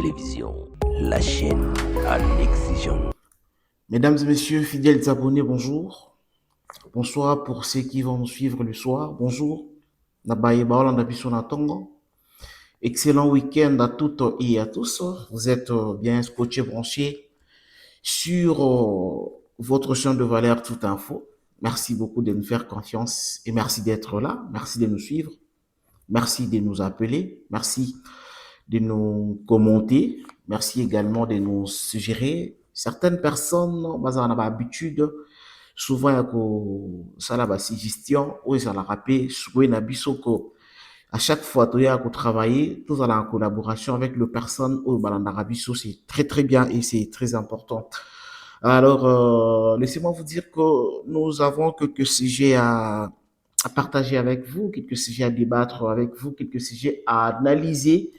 Télévision, la chaîne à l'exigence. Mesdames et messieurs, fidèles abonnés, bonjour. Bonsoir pour ceux qui vont nous suivre le soir. Bonjour. Nabaye Baola Nabiso Natongo. Excellent week-end à toutes et à tous. Vous êtes bien scotchés, branchés sur votre champ de valeur Tout Info. Merci beaucoup de nous faire confiance et merci d'être là. Merci de nous suivre. Merci de nous appeler. Merci de nous commenter. Merci également de nous suggérer. Certaines personnes, on a l'habitude, souvent, il y a une suggestion, ou ils ont rappelé, à chaque fois, tu as travailler, tous en collaboration avec les personnes au Balandarabissou, c'est très très bien et c'est très important. Alors, laissez-moi vous dire que nous avons quelques sujets à partager avec vous, quelques sujets à débattre avec vous, quelques sujets à analyser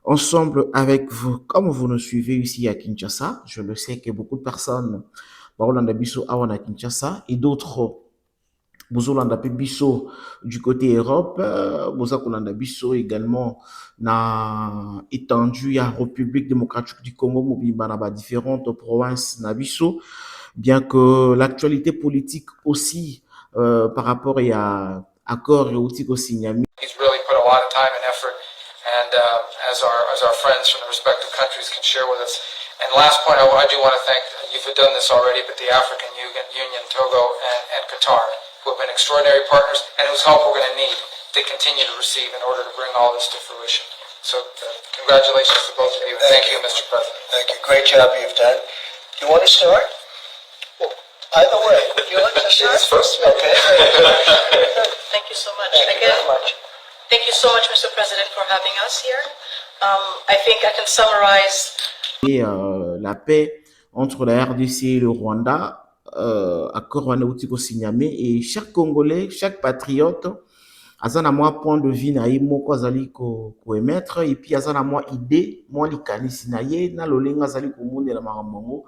ensemble avec vous. Comme vous nous suivez ici à Kinshasa, je le sais que beaucoup de personnes Baolanda Bisso à Kinshasa et d'autres Bozolanda Bisso du côté Europe, Bozakolanda Bisso également na étendu à République démocratique du Congo, Mobimba différentes provinces na Bisso, bien que l'actualité politique aussi par rapport à accord et aussi au signal. He's really put a lot of time and effort, and as our friends from the respective countries can share with us. And last point, I do want to thank, you've done this already, but the African Union, Togo, and Qatar, who have been extraordinary partners, and whose help we're going to need to continue to receive in order to bring all this to fruition. So congratulations to both of you, and thank you, Mr. President. Thank you. Great job you've done. You want to start? Either way, would you like to start? First. Okay. Thank you so much. Thank you very much. Thank you so much, Mr. President, for having us here. I think I can summarize. Et la paix entre la RDC et le Rwanda, accord Rwanda-Outiko Signamé, et chaque Congolais, chaque patriote, azana moi point de vue na moko azali ko émettre et puis azana moi idée moi likanisi na ye na lolenga azali ko mondela makambo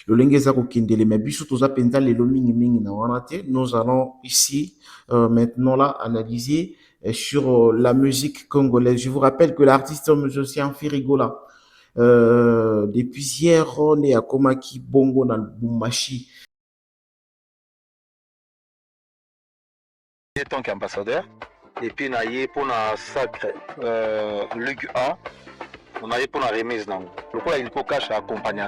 lolenga eza ko kendele mais biso toza penza lelo mingi mingi na wana te. Nous allons ici maintenant là analyser sur la musique congolaise. Je vous rappelle que l'artiste musicien Firigola depuis hier on est à Komaki Bongo na Lubumbashi. En tant qu'ambassadeur, et puis pour la sacre Ligue 1, on a pour la remise. Le coup, il faut cacher accompagner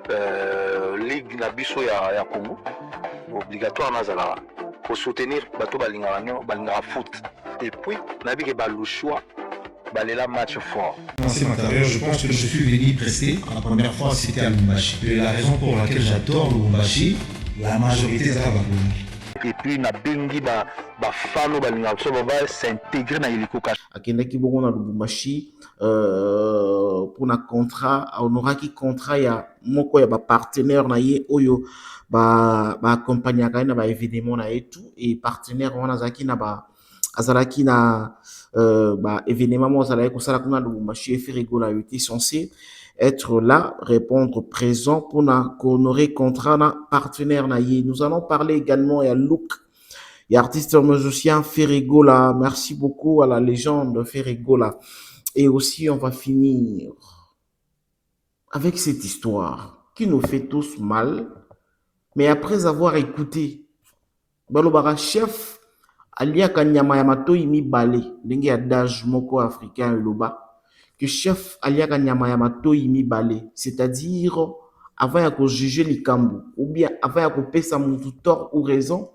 la Ligue Nabiso ya Congo, obligatoire pour soutenir bateau balinga foot. Et puis, on a vu que le choix la match fort. Commencer ma carrière, je pense que je suis venu prester. La première fois, c'était à Lubumbashi. Et la raison pour laquelle j'adore Lubumbashi, la majorité est à Lubumbashi. Et puis na bengi ba fano balinga so va s'intégrer na iliko cash akendaki bongo na Lubumbashi pour na contrat honoraki contrat ya moko ya ba partenaire na ye oyo ba accompagner na ba événement na et tout et partenaire wana zaki na ba azalaki na ba événement mo azalaki ko sala kuna Lubumbashi et Firigola était censé être là, répondre présent pour honorer contrat na partenaire na ye. Nous allons parler également à Luke, et artiste musicien Firigola. Merci beaucoup à la légende Firigola. Et aussi, on va finir avec cette histoire qui nous fait tous mal. Mais après avoir écouté, Balobara chef, Alia Kanyama Yamato Imi Bale, Dengue Adage Moko africain Loba. Que chef aliaka nyama ya matoi mibale, c'est-à-dire avant de juger les kambu ou bien avant de pesa mutu tort ou raison,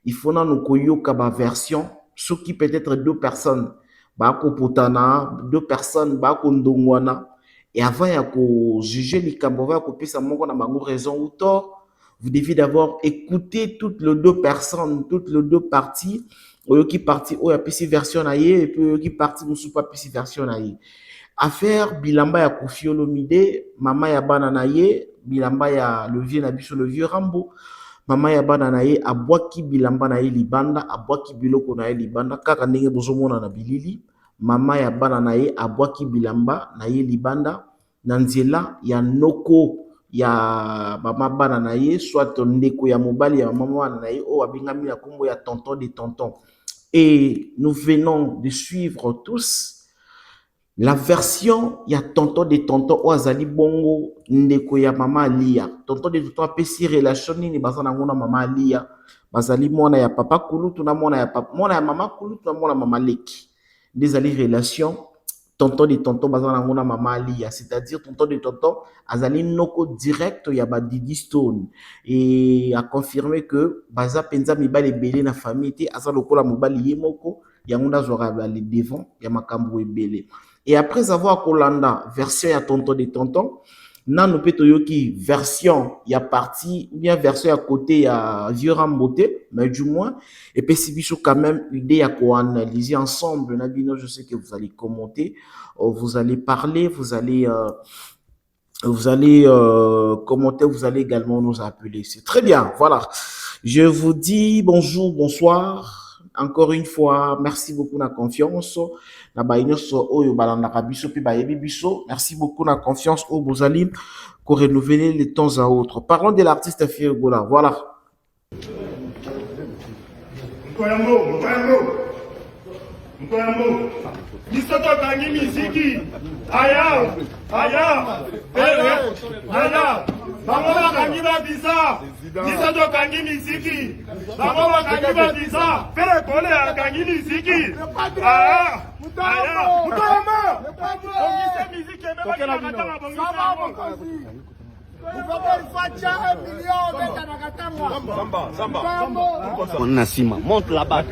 il faut na no koyoka ba version ce qui peut être deux personnes ba ko potana, deux personnes ba ko ndongwana et avant de juger les kambu avant de pesa moko na bango raison ou tort, vous devez d'abord écouter toutes les deux personnes, toutes les deux parties, oyoki partie oya pesi version na ye et puis oyoki partie musu pa pesi version na ye. Affaire bilamba ya Koffi Olomide, mama ya bana na ye, bilamba ya le vieux Nabiso, le vieux Rambo, mama ya bana na ye, abwaki bilamba na ye libanda, abwaki biloko na ye libanda, kaka ndenge bozomona na bilili, mama ya bana na ye, abwaki bilamba na ye libanda, na nzela ya noko ya mama bana na ye, soit ndeko ya mobali ya mama bana na ye, o abingami na kombo ya tonton de tonton. Et nous venons de suivre tous La version, il y a tonton de tonton Oazali Bongo, ndeko ya mama Alia. Tonton de tonton apesi relation nini bazana ngona mama Alia. Bazali mwana ya papa Kulutu na mwana ya papa, mwana ya mama Kulutu na mwana mama Leki. Des ali relation, tonton de tonton bazana ngona mama Alia. C'est-à-dire tonton de tonton azali noko direct ya ba Didi Stone. Et a confirmé que baza penza mibale belé na famille te aza lokola mobali yemoko ya ngona zora ba les devant ya makambo ebele. Et après avoir kolanda version ya tonton de tonton, nanu pe toyoki version ya partie ou bien version à côté ya vieux Ramboté, mais du moins et puis si biso quand même idée à co-analyser ensemble. Nabino, je sais que vous allez commenter, vous allez parler, vous allez commenter, vous allez également nous appeler. C'est très bien. Voilà. Je vous dis bonjour, bonsoir. Encore une fois, merci beaucoup de la confiance. Merci beaucoup de la confiance au Bozali pour renouveler les temps à autres. Parlons de l'artiste Firgola. Voilà. Misoto kangi miziki. Aya. Bango bakangi ba visa. Misoto kangi miziki. Bango bakangi ba visa. Pere kole akangi miziki. Aya. Mutoyama. Bongise miziki ebe bakata na bongise. Nasima, monte là-bas.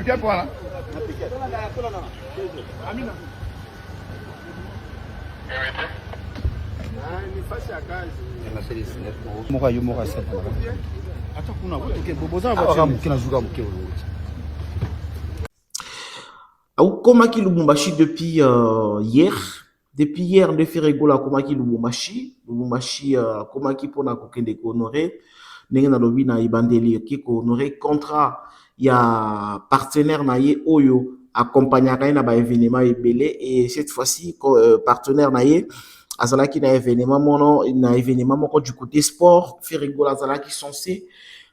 Komaki Lubumbashi depuis hier. Depuis hier, de Ferregola Komaki Lubumbashi. Lubumbashi Komaki pona kokende ko honoré. Nenga na lobi na ibandeli ki ko honoré contrat ya partenaire na ye oyo accompagnera na ba événement ebele et cette fois-ci partenaire na ye azalaki na événement moko du côté sport. Ferregola azalaki censé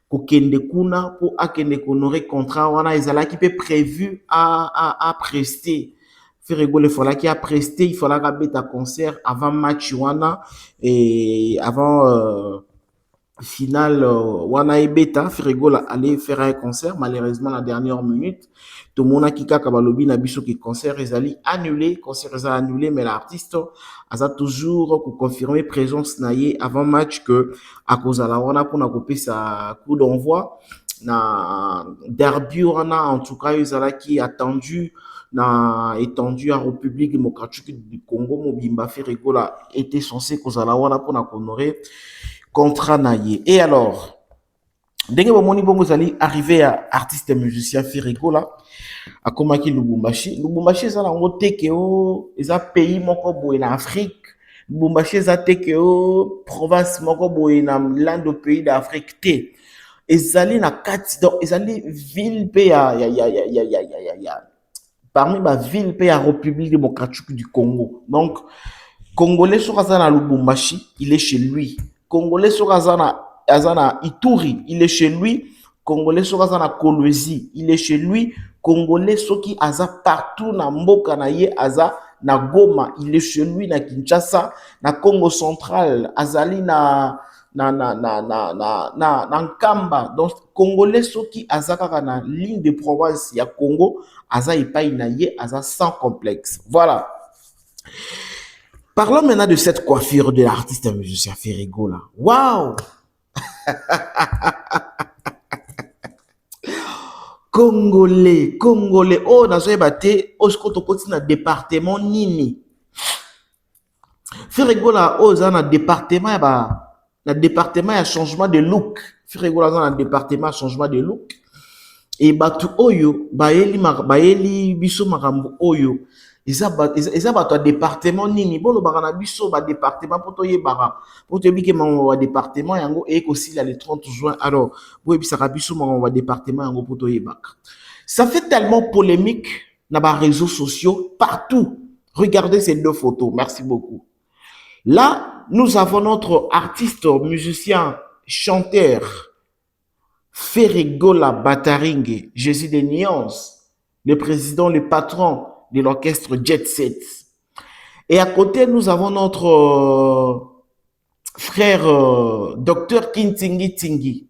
kokende kuna pour akende ko honoré contrat wana ezalaki pe prévu à prester. Ferregola il fallait qu'il a presté, il fallait qu'il ait un concert avant match wana et avant finale wana et beta. Ferregola allait faire un concert, malheureusement la dernière minute tout le monde a kika kabalobi na biso ki concert ezali annulé, concert ezali annulé, mais l'artiste a toujours confirmé présence na ye avant match que à cause de la wana pour na couper sa coup d'envoi na derby wana. En tout cas ezalaki attendu na étendu à République démocratique du Congo. Mobimba Ferregola était censé kozala wana pour na honorer contrat naie. Et alors ndenge bomoni bongo zali arrivé à artiste musicien Ferregola a komaki Lubumbashi. Lubumbashi eza nango teke o eza pays moko boye na Afrique. Lubumbashi eza teke o province moko boye na l'un des pays d'Afrique te. Ezali na kati donc ezali ville pe ya parmi ma ville pays à République démocratique du Congo. Donc Congolais sur Azana Lubumbashi, il est chez lui. Congolais sur Azana Ituri, il est chez lui. Congolais sur Azana Kolwezi, il est chez lui. Congolais sur qui Aza partout na mboka na ye Aza na Goma, il est chez lui na Kinshasa, na Congo central, Azali na Nkamba. Donc Congolais sur qui Aza kaka na ligne de province ya Congo, Aza epai na ye Aza sans complexe. Voilà. Parlons maintenant de cette coiffure de l'artiste musicien Ferregola. Waouh! Congolais. Oh, na zoé bate, oskoto koti na département nini. Ferregola, oh, za na département ya changement de look. Ferregola, za na département changement de look. Et batu oyo, baeli biso makambo oyo. Eza bato département nini. Bolo baka na biso ba département poto yebaka. Poto yebike mango wa département yango et aussi le 30 juin. Alors, bo yebisaka biso mango wa département yango poto yebaka. Ça fait tellement polémique dans les réseaux sociaux partout. Regardez ces deux photos. Merci beaucoup. Là, nous avons notre artiste, musicien, chanteur Ferregola Bataringue, Jésus des Nuances, le président, le patron de l'orchestre Jet Set. Et à côté, nous avons notre frère docteur Kintingi Tingi.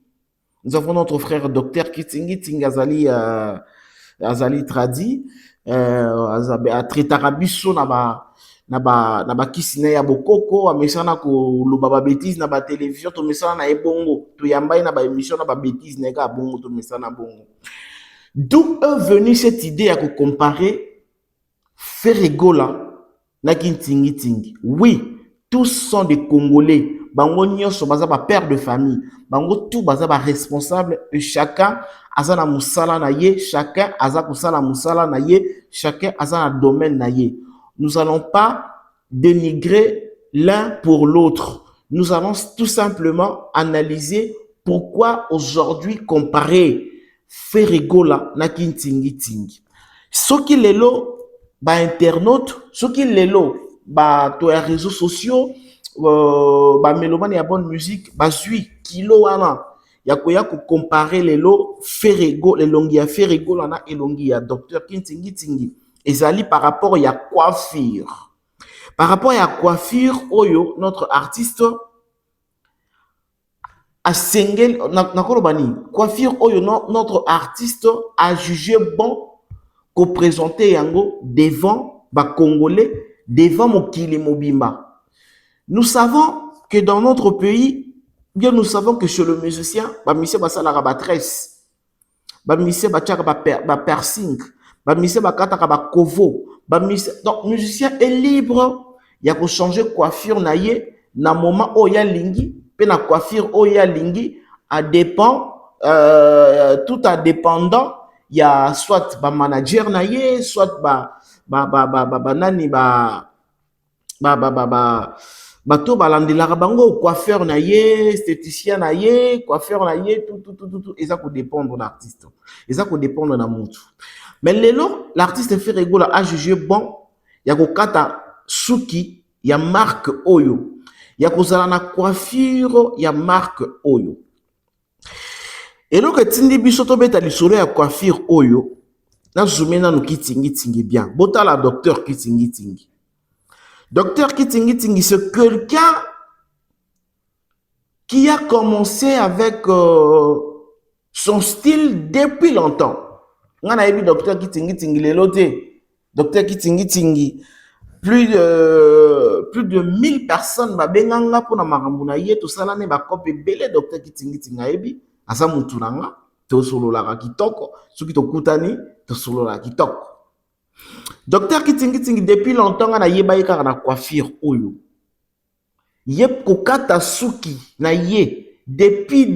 Nous avons notre frère docteur Kintingi Tingi Azali Tradi. Atretaka biso na ba kisine ya bokoko amesana ko loba ba bêtise na ba télévision to mesana na ebongo to yambai na ba émission na ba bêtise na ka bongo to mesana bongo. D'où est venue cette idée à comparer Ferregola na Kintingi Tingi? Oui, tous sont des Congolais. Bango nyonso baza ba père de famille. Bango tout baza ba responsable et chacun aza na musala na ye, chacun aza kusala musala na ye, chacun aza na domaine na ye. Nous allons pas dénigrer l'un pour l'autre. Nous allons tout simplement analyser pourquoi aujourd'hui comparer Ferregola na Kintingi Tingi. Ce qui lelo ba internaute, ce qui lelo ba to ya réseaux sociaux, ba mélomane ya bonne musique, ba zui kilo wana ya koya ko comparer lelo Ferregola, elongi ya Ferregola na elongi ya docteur Kintingi Tingi. Ezali par rapport ya coiffure. Par rapport à coiffure, oyo notre artiste a singel nakolobani coiffure oyo notre artiste a jugé bon qu'on présenter yango devant ba Congolais, devant mokili mobimba. Nous savons que dans notre pays, bien nous savons que chez le musicien, ba musicien ba sala ba tresse, ba musicien ba tchaka ba piercing, ba musicien ba kataka ba kovo, ba musicien. Donc musicien est libre ya ko changer coiffure na ye na moment oya lingi. Pe na coiffure oya lingi a dépend tout a dépendant il y a soit ba manager na ye soit nani to balandelaka bango coiffeur na ye esthéticien na ye coiffeur na ye tout eza ko dépendre l'artiste, eza ko dépendre na mutu. Mais lelo l'artiste Ferregola a jugé bon ya ko kata suki ya marque oyo, ya kozala na coiffure ya marque oyo. Et donc tindi biso to beta lisolo ya coiffure oyo na zoomena no Kintingi Tingi bien. Bota la docteur Kintingi Tingi. Docteur Kintingi Tingi, c'est quelqu'un qui a commencé avec son style depuis longtemps. On a vu docteur Kintingi Tingi leloté. Docteur Kintingi Tingi plus de 1000 personnes ba benganga pour na makambo na ye to sala ne ba kope belé docteur Kintingi Tingi ayebi asa mutu nanga to solo la kitoko soki to kutani to solo la kitoko. Docteur Kintingi Tingi depuis longtemps na yeba yeka na coiffure oyo yep kokata suki na ye depuis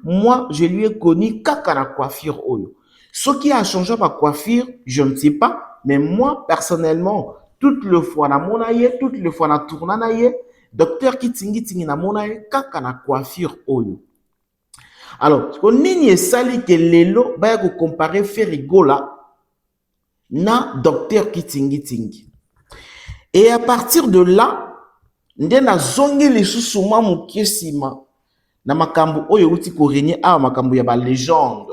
moi je lui ai connu kaka na coiffure oyo. Ce qui a changé ma coiffure je ne sais pas, mais moi personnellement toutes les fois na monaye, toutes les fois na tourna na ye, docteur Kintingi Tingi na monaye kaka na coiffure oyo. Alors, ko nini esali ke lelo ba ko comparer Ferregola na docteur Kintingi Tingi. Et à partir de là, nde na zongi lisusu mwa mukie sima na makambo oyo uti ko régner awa makambo ya ba légende.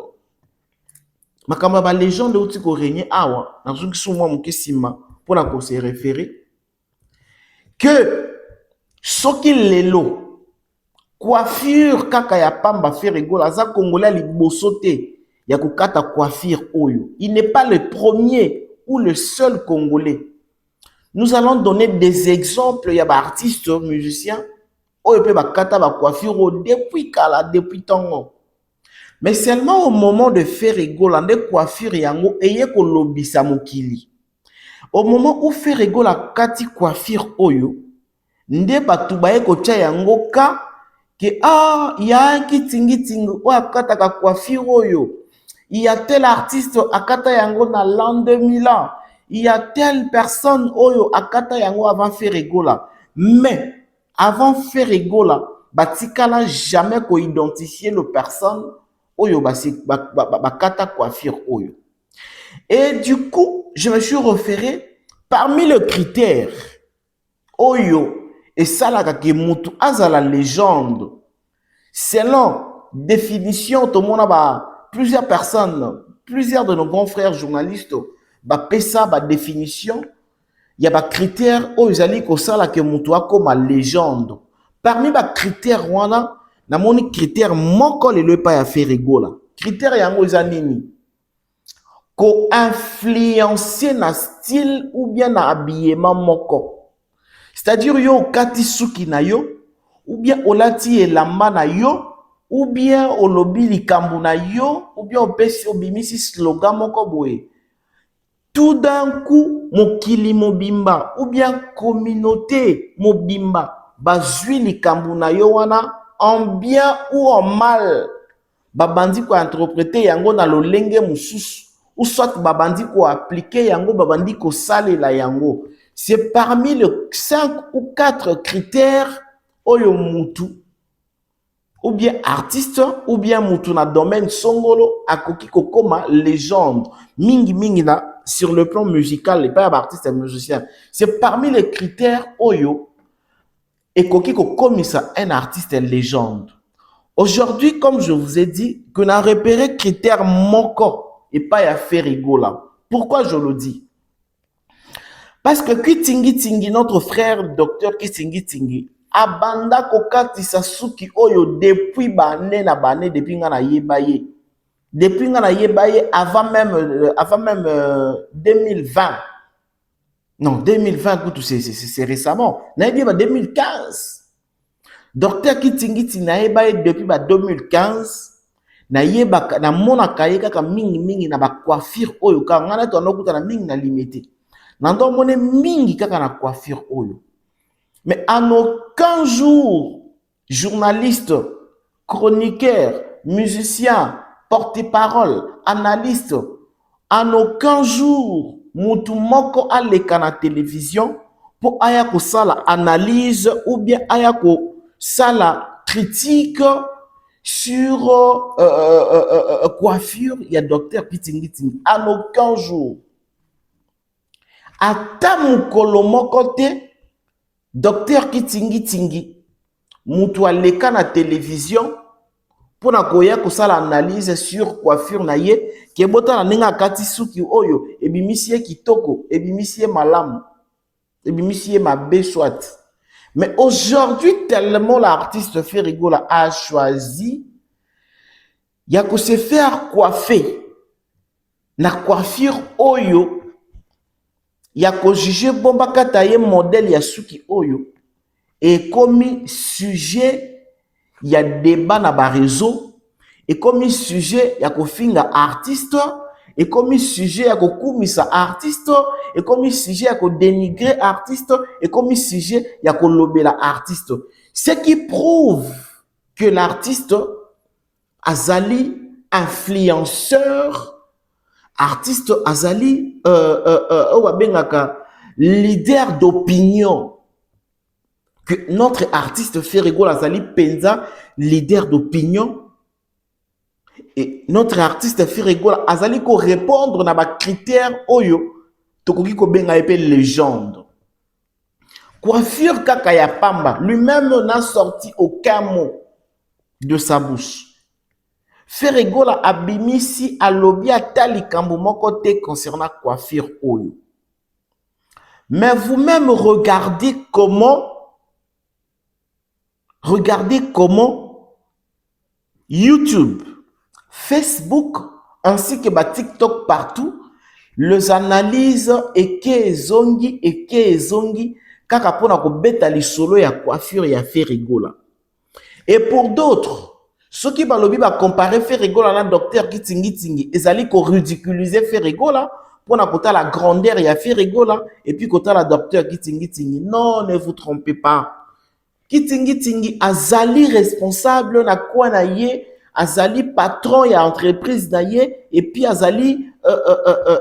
Makambo ya ba légende uti ko régner awa na zongi su mwa mukie sima pour la se référer que soki lelo coiffure kaka ya pamba Ferregola za Congolais liboso te ya kokata coiffure oyo. Il n'est pas le premier ou le seul Congolais. Nous allons donner des exemples. Il y a des artistes, musiciens, oyo pe bakata ba coiffure depuis kala, depuis tango. Mais seulement au moment de Ferregola, nde coiffure yango eye ko lobisa mokili. Au moment où Ferregola kati coiffure oyo, nde batu baye ko tia yango ka que il y a un Kintingi Tingi o akata ka coiffure oyo. Il y a tel artiste akata yango na l'an 2000 ans. Il y a telle personne oyo akata yango avant Ferregola. Mais avant Ferregola, batikala jamais ko identifier le personne oyo bakata coiffure oyo. Et du coup, je me suis référé parmi les critères oyo et ça la ke mutu azala légende. Selon définition tout le monde a plusieurs personnes, plusieurs de nos grands frères journalistes ba pesa ba définition il y a des critères où ils allaient que ça là que mutua comme ma légende. Parmi les critères wana, na moni critère moko le pas ya faire rigola. Critère yango zanini. Ko influencer na style ou bien na habillement moko. C'est-à-dire yo kati suki na yo ou bien olati elamba na yo ou bien olobi likambo na yo ou bien opesi obimisi slogan moko boye. Tout d'un coup, mokili mobimba ou bien communauté mobimba bazui likambo na yo wana en bien ou en mal. Babandi ko interpréter yango na lolenge mususu ou soit babandi ko appliquer yango babandi ko salela yango. C'est parmi les 5 ou 4 critères oyo mutu ou bien artiste ou bien mutu na domaine songolo akoki kokoma légende mingi mingi na sur le plan musical, les pas artistes et musiciens. C'est parmi les critères oyo et koki kokomisa un artiste légende. Aujourd'hui, comme je vous ai dit, que n'a repéré critères moko et pas à faire rigola. Pourquoi je le dis? Parce que Kitingi Tingi, notre frère docteur Kitingi Tingi, abanda kokati sasuki oyo depuis bané na bané depuis ngana yebaye. Depuis ngana yebaye avant même 2020. Non, 2020 c'est récemment. Na yebi 2015. Docteur Kitingi Tingi na yebaye depuis 2015. Na yeba na mona kayeka ka mingi na ba coiffure oyo ka ngana to anokuta na mingi na limité. Nando mone mingi kaka na coiffure oyo. Mais en aucun jour, journaliste, chroniqueur, musicien, porte-parole, analyste, en aucun jour, mutu moko aleka na télévision pour aya ko sala analyse ou bien aya ko sala critique sur coiffure, il y a docteur Kitingi Tingi. En aucun jour. Ata mukolo moko te, docteur Kitingi Tingi, mutu aleka na télévision, pour na koya kosala analyse sur coiffure na ye, ke bota na ninga kati suki oyo, ebimisie kitoko, ebimisie malamu, ebimisie mabe soit. Mais aujourd'hui, tellement l'artiste Ferigola a choisi, il y a que se faire coiffer, na coiffure oyo, il y a que juger bomba kataye modèle ya suki oyo, et comme sujet, il y a débat na ba réseau, et comme sujet, il y a que finga artiste, et comme sujet, il y a que kumisa artiste, et comme sujet, il y a que dénigrer artiste, et comme sujet, il y a que lobela artiste. Ce qui prouve que l'artiste azali influenceur, artiste azali leader d'opinion, que notre artiste Ferrigo azali penza leader d'opinion, et notre artiste Ferrigo azali ko répondre na ba critères oyo tokoki ko benga epé légende. Coiffure kaka ya pamba, lui-même n'a sorti aucun mot de sa bouche. Ferrigo la abimisi alobi atali kambo moko te concernant coiffure oyo. Mais vous-même regardez comment YouTube, Facebook, ainsi que TikTok partout, les analyses et zongi, kaka pona ko beta li solo ya coiffure ya Ferrigo la. Et pour d'autres, ceux qui balobi ba comparer Ferrigo la na docteur Kitingi Tingi, ezali ko ridiculiser Ferrigo la pour na kota la grandeur ya Ferrigo la et puis kota la docteur Kitingi Tingi. Non, ne vous trompez pas. Kitingi Tingi azali responsable na kwa na ye, azali patron ya entreprise na ye et puis azali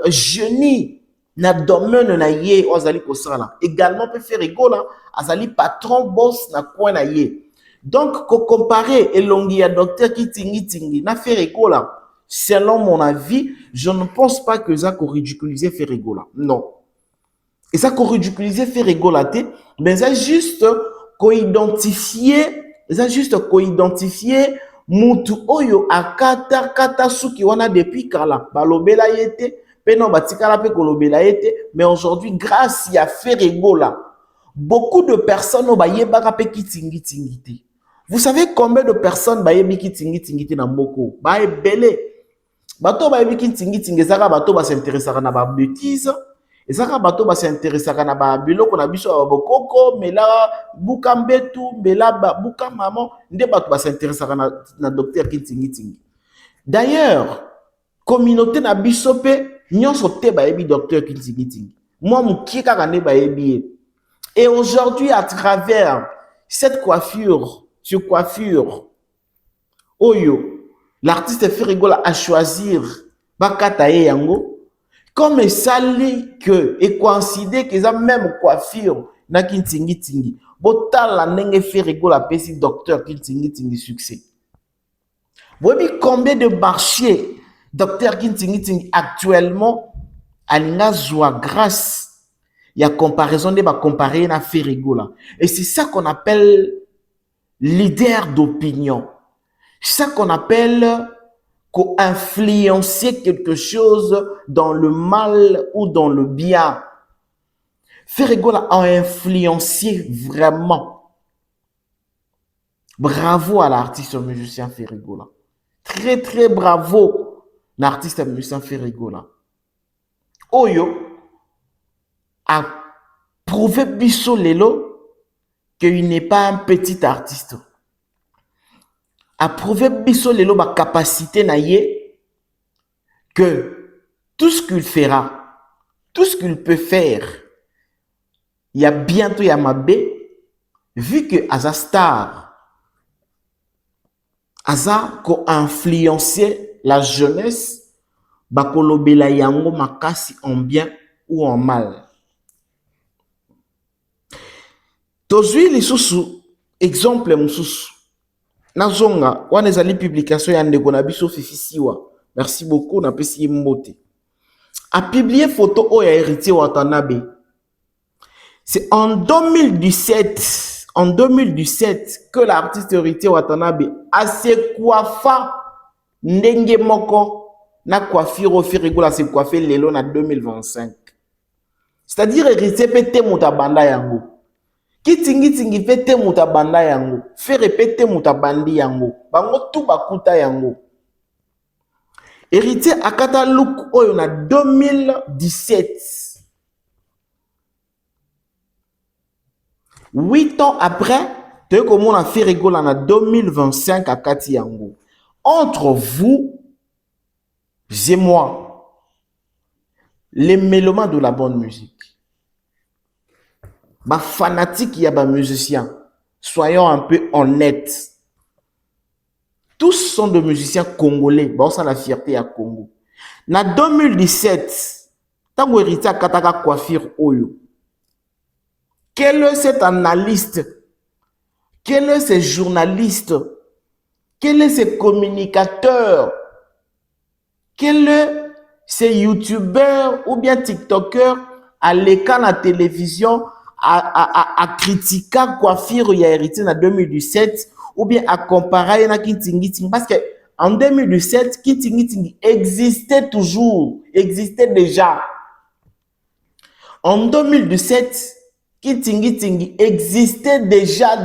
génie na domaine na ye azali kosala. Également peut Ferrigo la azali patron boss na kwa na ye. Donc, comparer Elongi à docteur Kitingi Tingi na Ferrigo là, selon mon avis, je ne pense pas que ça qu'on ridiculiser Ferrigo là. Non. Et ça qu'on ridiculiser Ferrigo là, mais ça juste co-identifier mutu oyo akata suki wana depuis kala balobela yete Peno batikala pe kolobela ete, mais aujourd'hui grâce à Ferregola, beaucoup de personnes ont bayebaka pe kitingi tingité. Vous savez combien de personnes bayebi kitingi tingité na mboko? Ba ebele. Bato bayebi kitingi tingé zaka bato ba s'intéressera na ba bêtises. Et ça, bato ba s'intéressera na ba biloko na biso ba bokoko, mais là buka mbetu, mais là buka maman, nde bato ba s'intéressera na docteur kitingi tingé. D'ailleurs, communauté na biso pe nyonso te bayebi docteur kitingi tingé. Moi mukie kaka ne bayebi. Et aujourd'hui à travers cette coiffure, Oyo, l'artiste Ferregola a choisir bakata ye yango. Comme ça que et coïncide que ça même coiffure na kintingi tingi. Botal la nenge Ferregola pesi docteur kintingi tingi succès. Vous voyez combien de marchés docteur kintingi tingi actuellement alinga joie grâce il y a comparaison de ba comparer na Ferregola. Et c'est ça qu'on appelle leader d'opinion. C'est ça qu'on appelle influencer quelque chose dans le mal ou dans le bien. Ferregola a influencé vraiment. Bravo à l'artiste musicien Ferregola. Très très bravo l'artiste musicien Ferregola. Oyo a prouvé biso lelo qu'il n'est pas un petit artiste. A prouvé biso lelo ba capacité na ye que tout ce qu'il fera, tout ce qu'il peut faire, il y a bientôt Yamabé, vu que Aza star, Aza ko influencé la jeunesse, bakolobela yango makasi en bien ou en mal. Tozui les sous exemple mususu. Nazonga, wana ezali publication ya ndeko na biso Fifisiwa. Merci beaucoup, na pesi mbote. A publié photo o ya héritier Watanabe. C'est en 2017 que l'artiste héritier Watanabe a se coiffa ndenge moko na coiffure au Ferregola se coiffer lelo na 2025. C'est-à-dire héritier pete mutabanda yango. Kitingi pete mutabanda yango, faire pete mutabandi yango, bango tout bakuta yango. Héritier akata look oyo na 2017. 8 ans après, tu comme on a fait Ferregola en 2025 à Kati yango. Entre vous et moi, les mélomanes de la bonne musique. Bah fanatique y a bah musiciens, soyons un peu honnêtes. Tous sont des musiciens congolais, bah on la fierté à Congo. Na 2017, tant héritier à Kataka coiffure oyo. Quel est cet analyste? Quel est ce journaliste? Quel est ce communicateur? Quel est ce youtubeur ou bien tiktoker à l'écran à la télévision à critiquer coiffure y a hérité en 2017 ou bien à comparer à Kitingi Tingi parce que en 2017 Kitingi Tingi existait toujours, existait déjà. En 2017 Kitingi Tingi existait déjà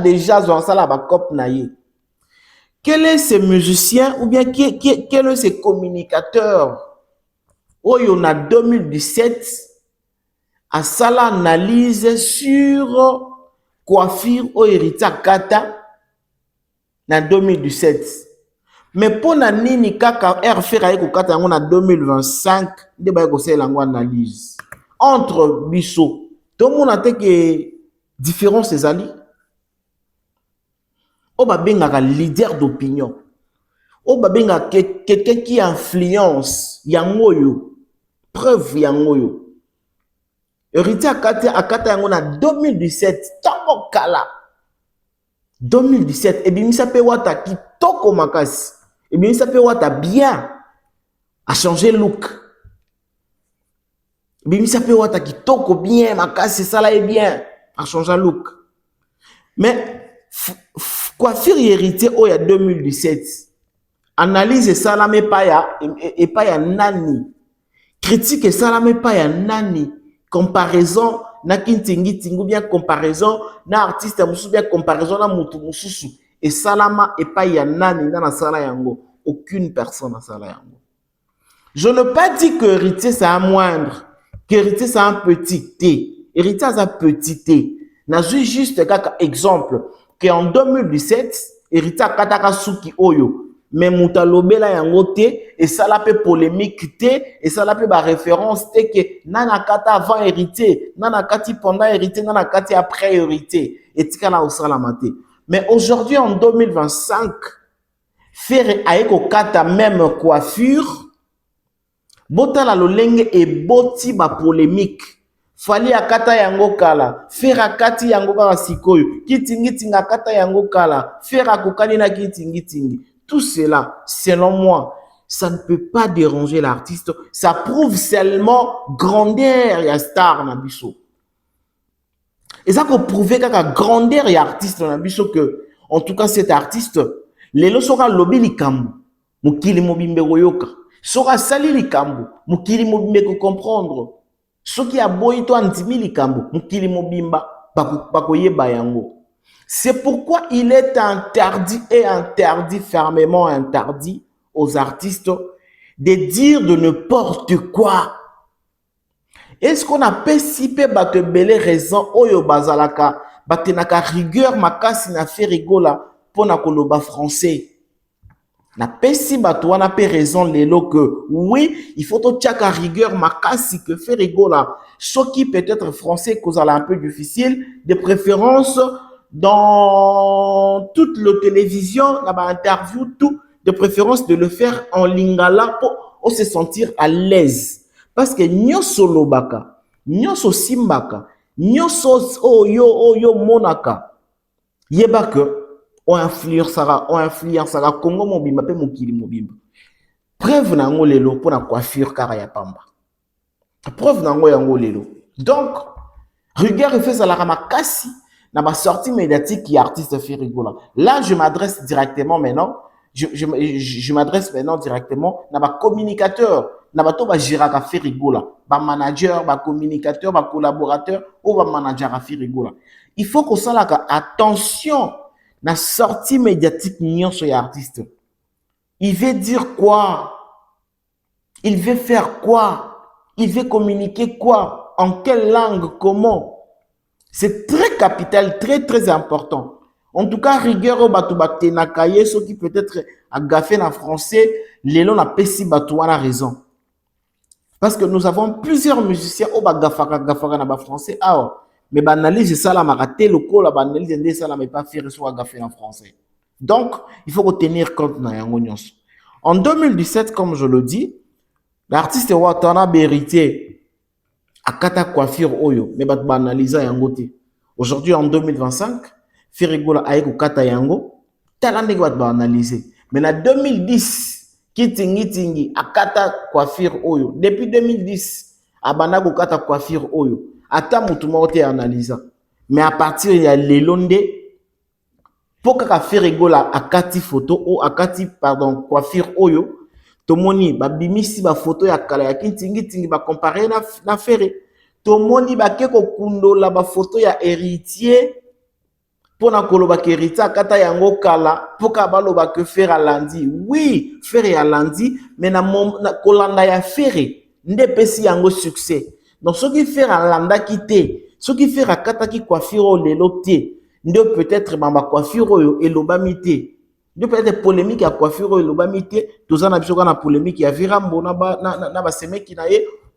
dans la bakop naïe. Quel est ce musicien ou bien quel est ce communicateur? Oh, il y en a 2017 à ça l'analyse sur coiffure au héritier Kata en 2017. Mais pour la nini kaka RFR ko Kata en 2025 de ba ko c'est l'analyse entre biso. Tout le monde a que différence ces alliés. O ba benga leader d'opinion. O ba benga quelqu'un qui influence yangoyo. Preuve yangoyo. Héritier Akata yango na 2017 tango kala 2017 et bien ça peut wata kitoko makasi et bien ça peut wata bien a changer look et bien ça peut wata kitoko bien makasi ça là est bien a changer look mais coiffure héritier oh ya 2017 analyse ça là mais pas ya et pas ya nani critique et ça la met pas ya nani comparaison na kintingi tingu bien comparaison na artiste mususu bien comparaison na mutu mususu et salama et pas ya nani na sala yango aucune personne na sala yango. Je ne pas dit que héritier c'est un moindre, que héritier c'est un petit T. Héritier c'est un petit T. Na juste kaka exemple que en 2017 héritier kataka suki oyo mais muta lobela yango te et ça la peut polémique te et ça la peut ba référence te que nana kata avant héritier nana kati pendant héritier nana kati après héritier et tika na osala mate. Mais aujourd'hui en 2025 faire aiko kata même coiffure bota la lolenge et boti ba polémique fali akata yango kala faire akati yango kala sikoyo kitingi tinga kata yango kala faire akokani na kitingi tingi. Tout cela, selon moi, ça ne peut pas déranger l'artiste. Ça prouve seulement grandeur et star na biso. Et ça peut prouver qu'il y a grandeur et artiste na biso que, en tout cas, cet artiste, lelo soka lobi likambu, mukili mobimbe goyoka. Soka sali likambu, mukili mobimbe ko comprendre. Soki aboyi to antimi likambu, mukili mobimba bakoyeba yango. C'est pourquoi il est interdit et interdit, fermement interdit aux artistes de dire de n'importe quoi. Est-ce qu'on a pesipé bate belé raison oyo bazalaka batenaka rigueur makasi na fait rigola pona koloba français. Na pesi bato wana pe raison lelo que oui, il faut to tchaka rigueur makasi que fait rigola. Ce qui peut-être français cause un peu difficile, de préférence dans toute la télévision, dans l'interview, tout, de préférence de le faire en lingala pour se sentir à l'aise. Parce que nyoso lobaka, nyoso simbaka, nyoso oyo monaka, yeba que on influencera Congo mobimba pe mokili mobimba. Preuve nango lelo pour na coiffure kara ya pamba. Preuve nango yango lelo. Donc, rigueur fait ça la ramakasi. Dans ma sortie médiatique qui est artiste fait rigola. Là, je m'adresse directement maintenant. Je m'adresse maintenant directement dans ma communicateur. Dans ma toba jiraka fait rigola. Ba manager, ba communicateur, ba collaborateur ou ba manager a fait rigola. Il faut qu'on s'en attention. La sortie médiatique nion sur artiste. Il veut dire quoi? Il veut faire quoi? Il veut communiquer quoi? En quelle langue? Comment? C'est très capital, très très important. En tout cas, rigueur au bateau na kaye, ce qui peut-être a gaffé en français, l'élo na pesi bateau a raison. Parce que nous avons plusieurs musiciens au bagafara na ba français. Ah, mais banalise ça la maraté le col la banalise ça la mais pas faire soit gaffé en français. Donc, il faut retenir compte na yango nyonso. En 2017, comme je le dis, l'artiste Watana hérité akata coiffure oyo mais bat banaliser yango te. Aujourd'hui en 2025 Ferigola aiko kata yango talande bat banaliser mais na 2010 kitingi akata coiffure oyo depuis 2010 abana ko kata coiffure oyo ata mutu moko te analyser mais à partir ya lelonde pour ka Ferigola akati photo o akati pardon coiffure oyo tomoni babimisi ba photo ya kala ya kitingi ba comparer na Ferré. Tomoni ba keko kundola ba photo ya héritier pona koloba ke héritier kata yango kala poka baloba ke Ferré alandi. Oui, Ferré alandi mais na kolanda ya Ferré nde pesi yango succès. Donc ce qui Ferré alanda kité, ce qui Ferré kata ki coiffure lelo té, nde peut-être ba coiffure oyo elobamité. Il peut être polémique à coiffure et l'obamité, tout ça n'a pas de polémique, il y a Virambo, na ba seme qui n'a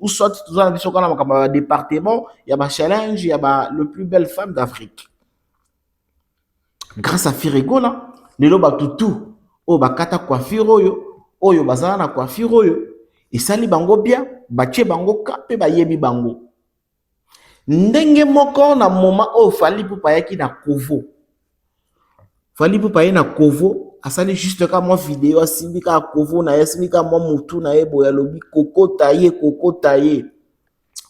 ou soit tout ça n'a pas de département, il y a ba challenge, il y a ba le plus belle femme d'Afrique. Grâce à Firigola, les loba tout, oh ba kata coiffure oyo bazana na coiffure oyo, et sali bango bien, bache bango kape ba yebi bango. Ndenge moko na moment o fali pour payaki na Kovo. Fali pour payer na Kovo. Asali juste ka moi vidéo asimbi ka Kovo na asimbi ka moi mutu na ebo ya lobi koko taye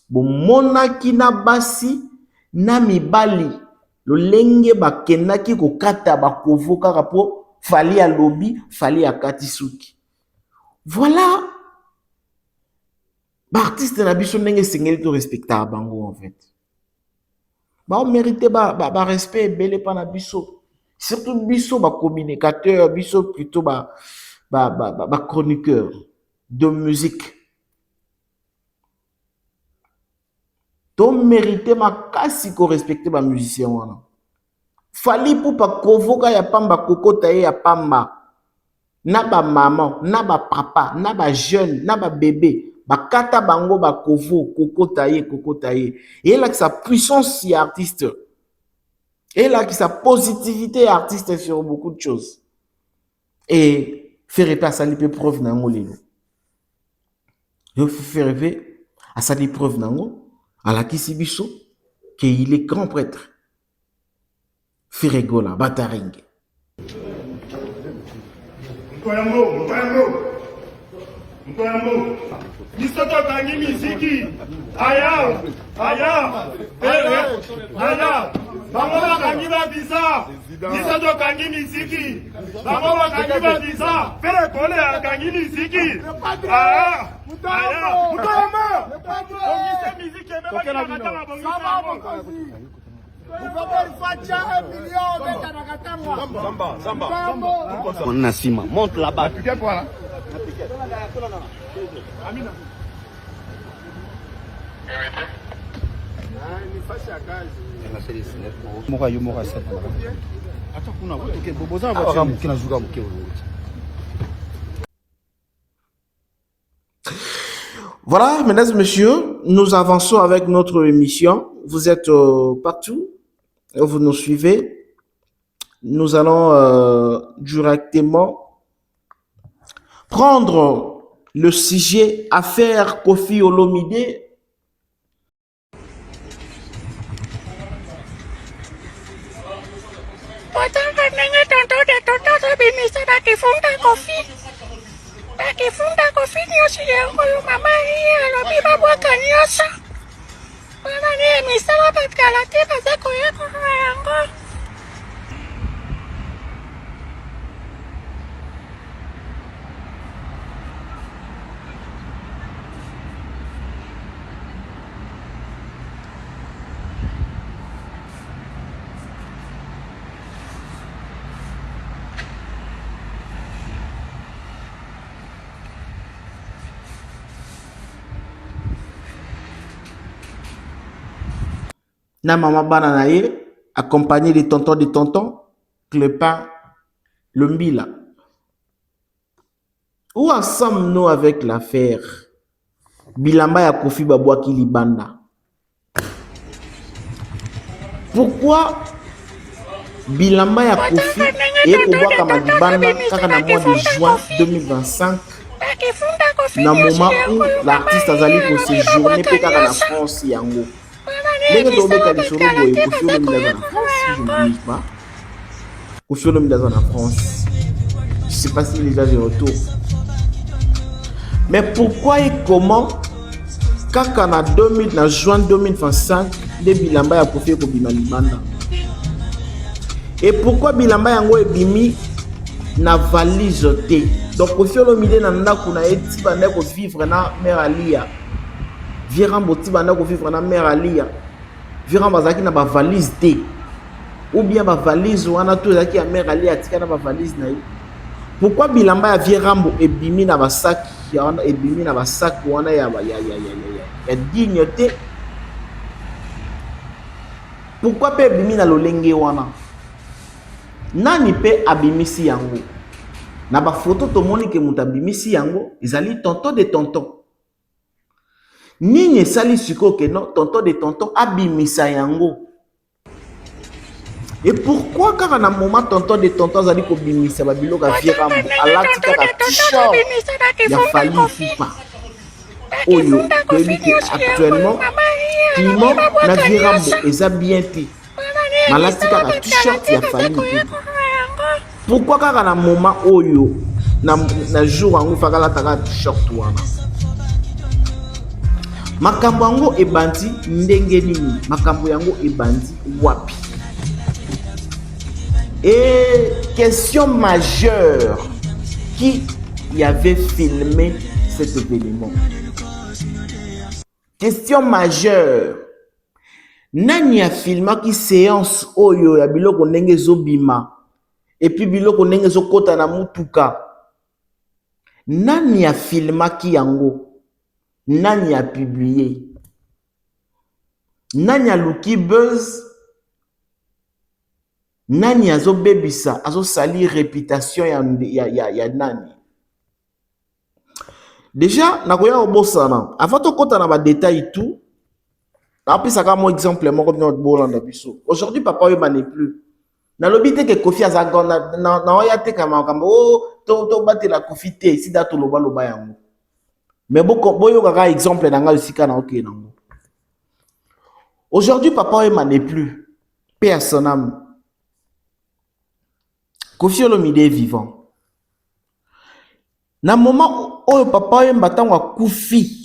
bo mona kina basi na mibali lo lenge bakendaki ko kata ba Kovo kaka po fali ya lobi fali ya kati suki. Voilà Ba artiste na biso ndenge sengeli to respecta bango en fait. Ba mérité ba respect belé pa na biso. Surtout biso ba communicateur, biso plutôt ba chroniqueur de musique. To mérité makasi ko respecter ba musicien wana. Fali pour pas convoquer ya pamba kokota ya pamba. Na ba maman, na ba papa, na ba jeune, na ba bébé. Bakata bango ba kokotaye. Et là que sa puissance y artiste. Et là que sa positivité artiste sur beaucoup de choses. Et faire pas ça peut preuve nango lelo. Je faire à ça preuve nango à la kisibiso que il est grand prêtre. Firegola bataring. Mkwambo, misoto kangi miziki, aya, bango bakangi ba visa, misoto kangi miziki, bango bakangi ba visa, fere kole akangi miziki, aya, bongise miziki, ebe bakata ba bongise. On a Sima, monte là-bas. Voilà, mesdames et messieurs, nous avançons avec notre émission. Vous êtes partout, vous nous suivez. Nous allons directement prendre le sujet affaire Koffi Olomide. Na maman bananaye, accompagné des tontons, Clépin, le Mbila. Où en sommes-nous avec l'affaire Bilamba ya Koffi Babouaki Libanda? Pourquoi Bilamba ya Koffi et Babouaka Malibanda kaka na mois de juin 2025 na moment où l'artiste azali ko séjourner pe kaka na France yango? Ndenge tobeta lisolo boye Koffi Olomide aza na France, si je ne m'abuse pas. Koffi Olomide aza na France. Je ne sais pas s'il est déjà de retour. Mais pourquoi et comment kaka na juin 2025 de Bilamba ya Koffi ko bima Libanda? Et pourquoi Bilamba yango ebimi na valise te? Donc Koffi Olomide na ndako na eti banda ko vivre na mère Alia. Virambo ti banda ko vivre na mère Alia. Virambo zaki na ba valise te. Ou bien ba valise wana to zaki ya mère Alia tika na ba valise na ye. Pourquoi Bilamba ya Virambo ebimi na ba sac ya ebimi na ba sac wana ya dignité? Pourquoi pe ebimi na lolenge wana? Nani pe abimisi yango? Na ba photo to moni ke muta abimisi yango, ezali tonton de tonton. Nini sali siko ke non, tonton de tonton abimisa yango. Et pourquoi car na moment tonton de tonton zali ko bimisa ba biloko ka Virambo alati kaka t-shirt ya Fally Ipupa. Oyo que actuellement climat na Virambo eza bien ti. Malati kaka t-shirt ya Fally Ipupa. Pourquoi car na moment oyo na jour ango fakala taka t-shirt wana? Makambo yango ebandi ndenge nini? Makambo yango ebandi wapi? Et question majeure, qui y avait filmé cet événement? Question majeure. Nani a filmé qui séance oyo ya biloko ndenge zobima et puis biloko ndenge zokota na mutuka. Nani a filmé qui yango? Nani a publié? Nani a luki buzz? Nani a zo bebisa, a zo sali réputation ya nani? Déjà, nakoya obosana. Avant to kota na ba détail tout. Après ça comme exemple moi comme notre bolanda biso. Aujourd'hui papa Wemba n'est plus. Na lobité que Kofi Azagon na oya te kama oh to batela Kofi te si da to loba yango. Mais boyo kaka exemple na nga usika na ok nango. Aujourd'hui papa Wemba n'est plus. Paix à son âme. Kofi Olomide est vivant. Na moment où papa Wemba tango akufi.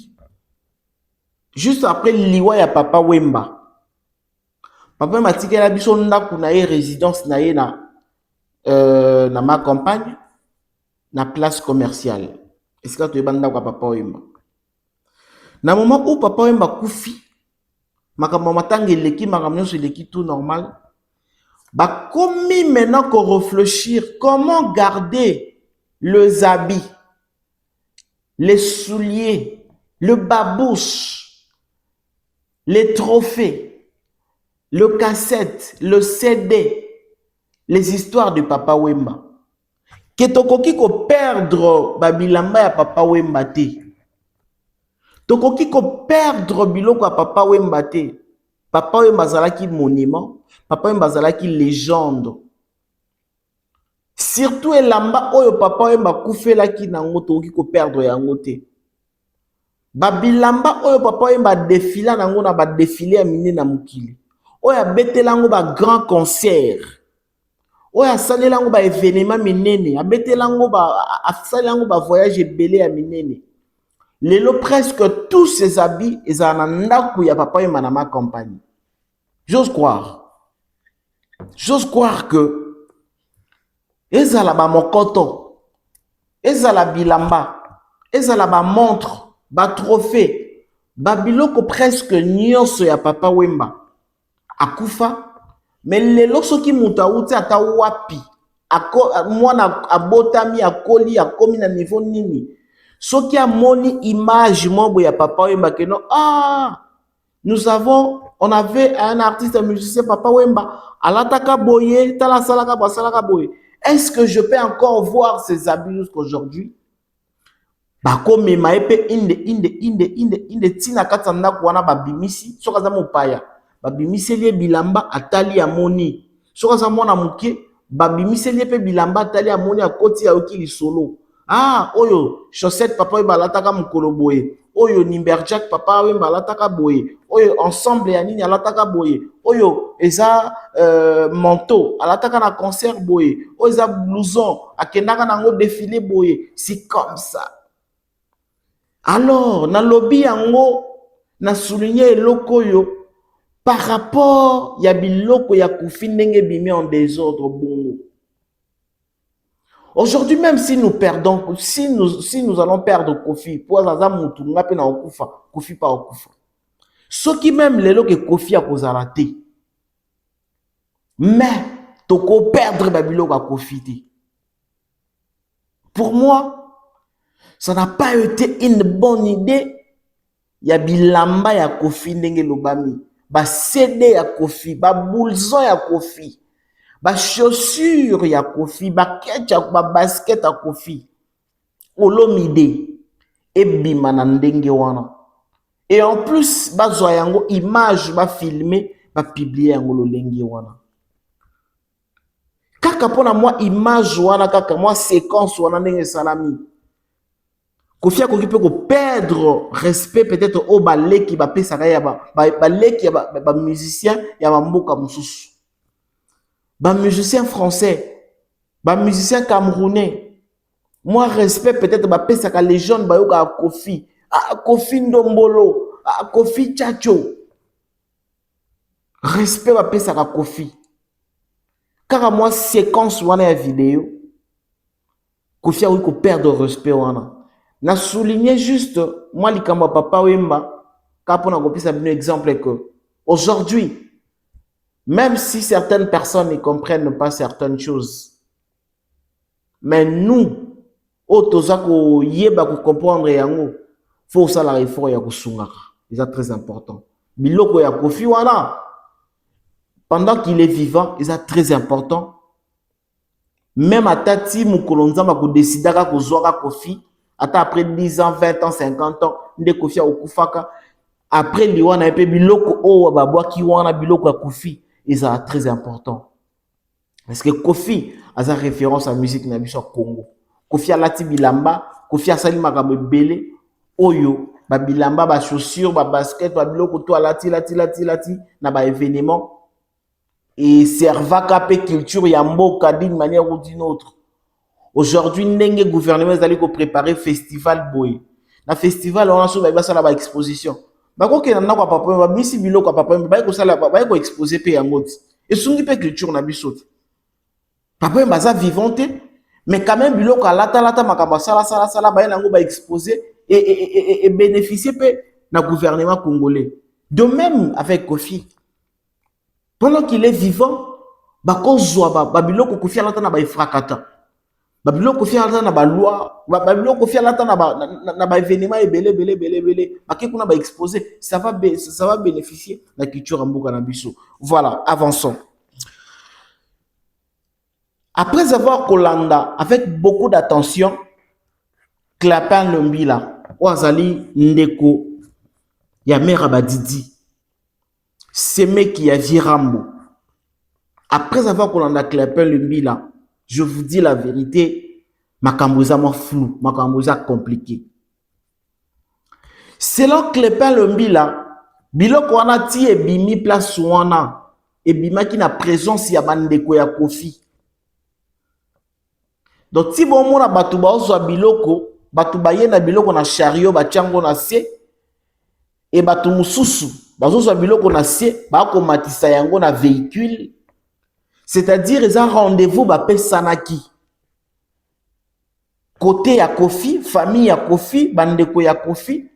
Juste après liwa ya papa Wemba. Papa Wemba tikela biso ndaku na ye résidence na ye na ma campagne na place commerciale. Est-ce que tu es banda kwa papa Wemba? Na moment où papa Wemba kufi, makambo matanga eleki makambo nyonso eleki tout normal. Ba komi maintenant qu'on réfléchir comment garder les habits, les souliers, le babouche, les trophées, le cassette, le CD, les histoires de Papa Wemba. Que tokoki ko perdre babilamba ya Papa Wemba te. Tokoki ko perdre biloko ya Papa Wemba te. Papa Wemba zalaki monument, Papa Wemba zalaki légende. Surtout elamba oyo Papa Wemba kufelaki nango tokoki ko perdre yango te. Babilamba oyo papa Wemba défila nango na ba défilé ya mine na mukili. Oya betelango ba grand concert. Oya salelango ba événement minene, abetelango ba asalango ba voyage belé ya minene. Lelo presque tous ces habits ezana ndaku ya papa Wemba na ma campagne. J'ose croire que ezala ba mokoto, ezala bilamba, ezala ba montre, ba trophée, ba biloko presque nyonso ya papa Wemba akufa, mais lelo soki mutu auti ata wapi mwana abotami akoli akomi na niveau nini soki amoni image mobo ya papa Wemba que non on avait un artiste, un musicien papa Wemba alataka boye tala salaka boye. Est-ce que je peux encore voir ces habits jusqu'aujourd'hui? Bakome maepe inde tina katanda kuwana babimisi soka za mopaya babimisi lie bilamba atali ya moni soka za mwana muke babimisi lie pe bilamba atali ya moni akoti ya okili solo oyo chaussette papa Wemba alataka mukolo boye oyo Nimberjack papa Wemba alataka boye oyo ensemble ya nini alataka boye oyo eza manteau alataka na concert boye oyo eza blouson akendaka nango défilé boye. C'est comme ça. Alors, na lobby yango, na souligner eloko yo par rapport ya biloko ya Kofi ndenge bimi en désordre bongo. Aujourd'hui, même si nous perdons, si nous allons perdre Kofi, pour zaza mutu ngape na okufa, Kofi pa okufa. Soki même lelo ke Kofi a kozala te. Mais toko perdre ba biloko ya Kofi te. Pour moi, ça n'a pas été une bonne idée. Ya bilamba ya Kofi ndenge lobami. Ba CD ya Kofi, ba boulson ya Kofi, ba chaussure ya Kofi, ba ketchup, ba basket ya Kofi. Olomide ebima na ndenge wana. Et en plus, ba zwa yango image, ba filmer, ba publier yango lolenge wana. Kaka pona moi image wana kaka moi séquence wana ndenge salami. Kofi akoki pe ko perdre respect peut-être au ballet qui ba pesa ya ballet qui ba musicien ya mboka mususu. Ba musicien français, ba musicien camerounais. Moi respect peut-être ba pesa ka légende ba yoka Kofi. Kofi Ndombolo, Kofi Chacho. Respect ba pesa ka Kofi. Car moi séquence wana ya vidéo Kofi a perdre respect wana. Na souligner juste moi likamba papa Wemba Car pour un exemple que aujourd'hui, même si certaines personnes ne comprennent pas certaines choses, mais nous, autres yeba ko comprendre yango, faut ça la effort ya ko sunga. C'est très important. Biloko ya Kofi wana, pendant qu'il est vivant, c'est très important. Même à Tati Moukolonza ko décidera ko zoaka Kofi, après 10 ans, 20 ans, 50 ans, nde Kofi a okufaka. Après liwana epe biloko o babwa ki wana biloko ya Kofi, c'est très important. Parce que Kofi a sa référence à la musique na biso Congo. Kofi a lati bilamba, Kofi a sali makambo belé, oyo ba bilamba, ba chaussures, ba basket, ba biloko to lati na ba événement et serva kapé culture ya mboka d'une manière ou d'une autre. Aujourd'hui ndenge gouvernement ezali ko préparer festival boy. Na festival on a so ba sala ba exposition. Ba ko ke na kwa papa ba misi biloko papa ba ko sala ba ko exposer pe yango. Et sungi pe culture na biso. Papa baza vivante, mais quand même biloko lata makamba sala ba yango ba exposer et bénéficier pe na gouvernement congolais. De même avec Kofi. Pendant qu'il est vivant, ba kozwa ba biloko Kofi lata na ba ifrakata. Ba biloko Kofi lata na ba loi, ba biloko Kofi lata na ba événement belé. Ba ke kuna ba exposer, ça va bénéficier la culture mboka na biso. Voilà, avançons. Après avoir Kolanda avec beaucoup d'attention, Clapin Lombila, Ouazali Ndeko, Yamera Badidi, Seme qui a Virambo. Après avoir Kolanda Clapin Lombila, je vous dis la vérité, Makamboza m'a flou, Makamboza compliqué. Selon Clapin Lombila, Biloko wana ti e bimi place wana, e bima ki na présence ya bandeko ya Kofi. Donc, si bon mona batu ba ozo biloko, batu ba yena biloko na chariot ba tiango na se, et batu mususu, ba ozo biloko na se, ba ko matisa yango na véhicule, c'est-à-dire ils ont rendez-vous ba pesanaki. Côté ya Kofi, famille ya Kofi, bandeko ya Kofi,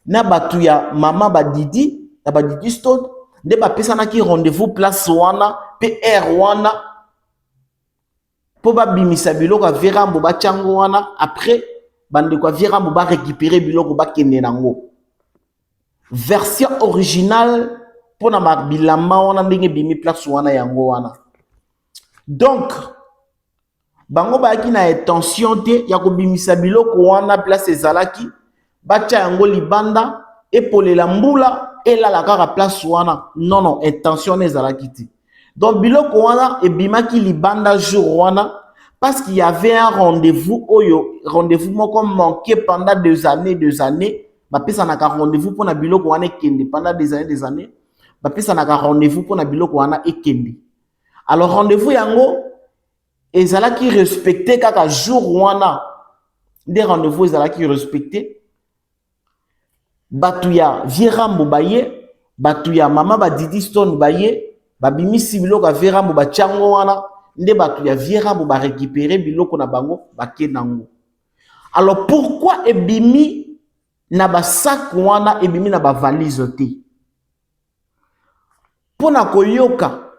na batu ya mama ba Didi, na ba Didi Stone, de ba pesanaki rendez-vous place wana, PR wana, pour ba bimisa biloko Virambo ba tiango wana, après bandeko Virambo ba récupérer biloko ba kende nango. Version originale pour na ba bilamba wana ndenge bimi place wana yango wana. Donc bango ba ki na intention te ya ko bimisa biloko wana place ezalaki ba tia yango libanda epolela mbula elala kaka place wana. Non, intention ezalaki te. Donc biloko wana e bimaki libanda jour wana parce qu'il y avait un rendez-vous moko manqué pendant des années. Ba pesa na rendez-vous pour na biloko wana ekende pendant des années. Ba pesa na rendez-vous pour na biloko wana ekende. Alors rendez-vous yango ezalaki respecté kaka jour wana. Des rendez-vous ezalaki respecté. Batu ya Virambo baye, batu ya mama ba Didi Stone baye, ba bimisi biloko Virambo ba tiango wana, nde batu ya Virambo ba récupérer biloko na bango ba kenango. Alors pourquoi ebimi na ba sac wana ebimi na ba valise te? Pona koyoka,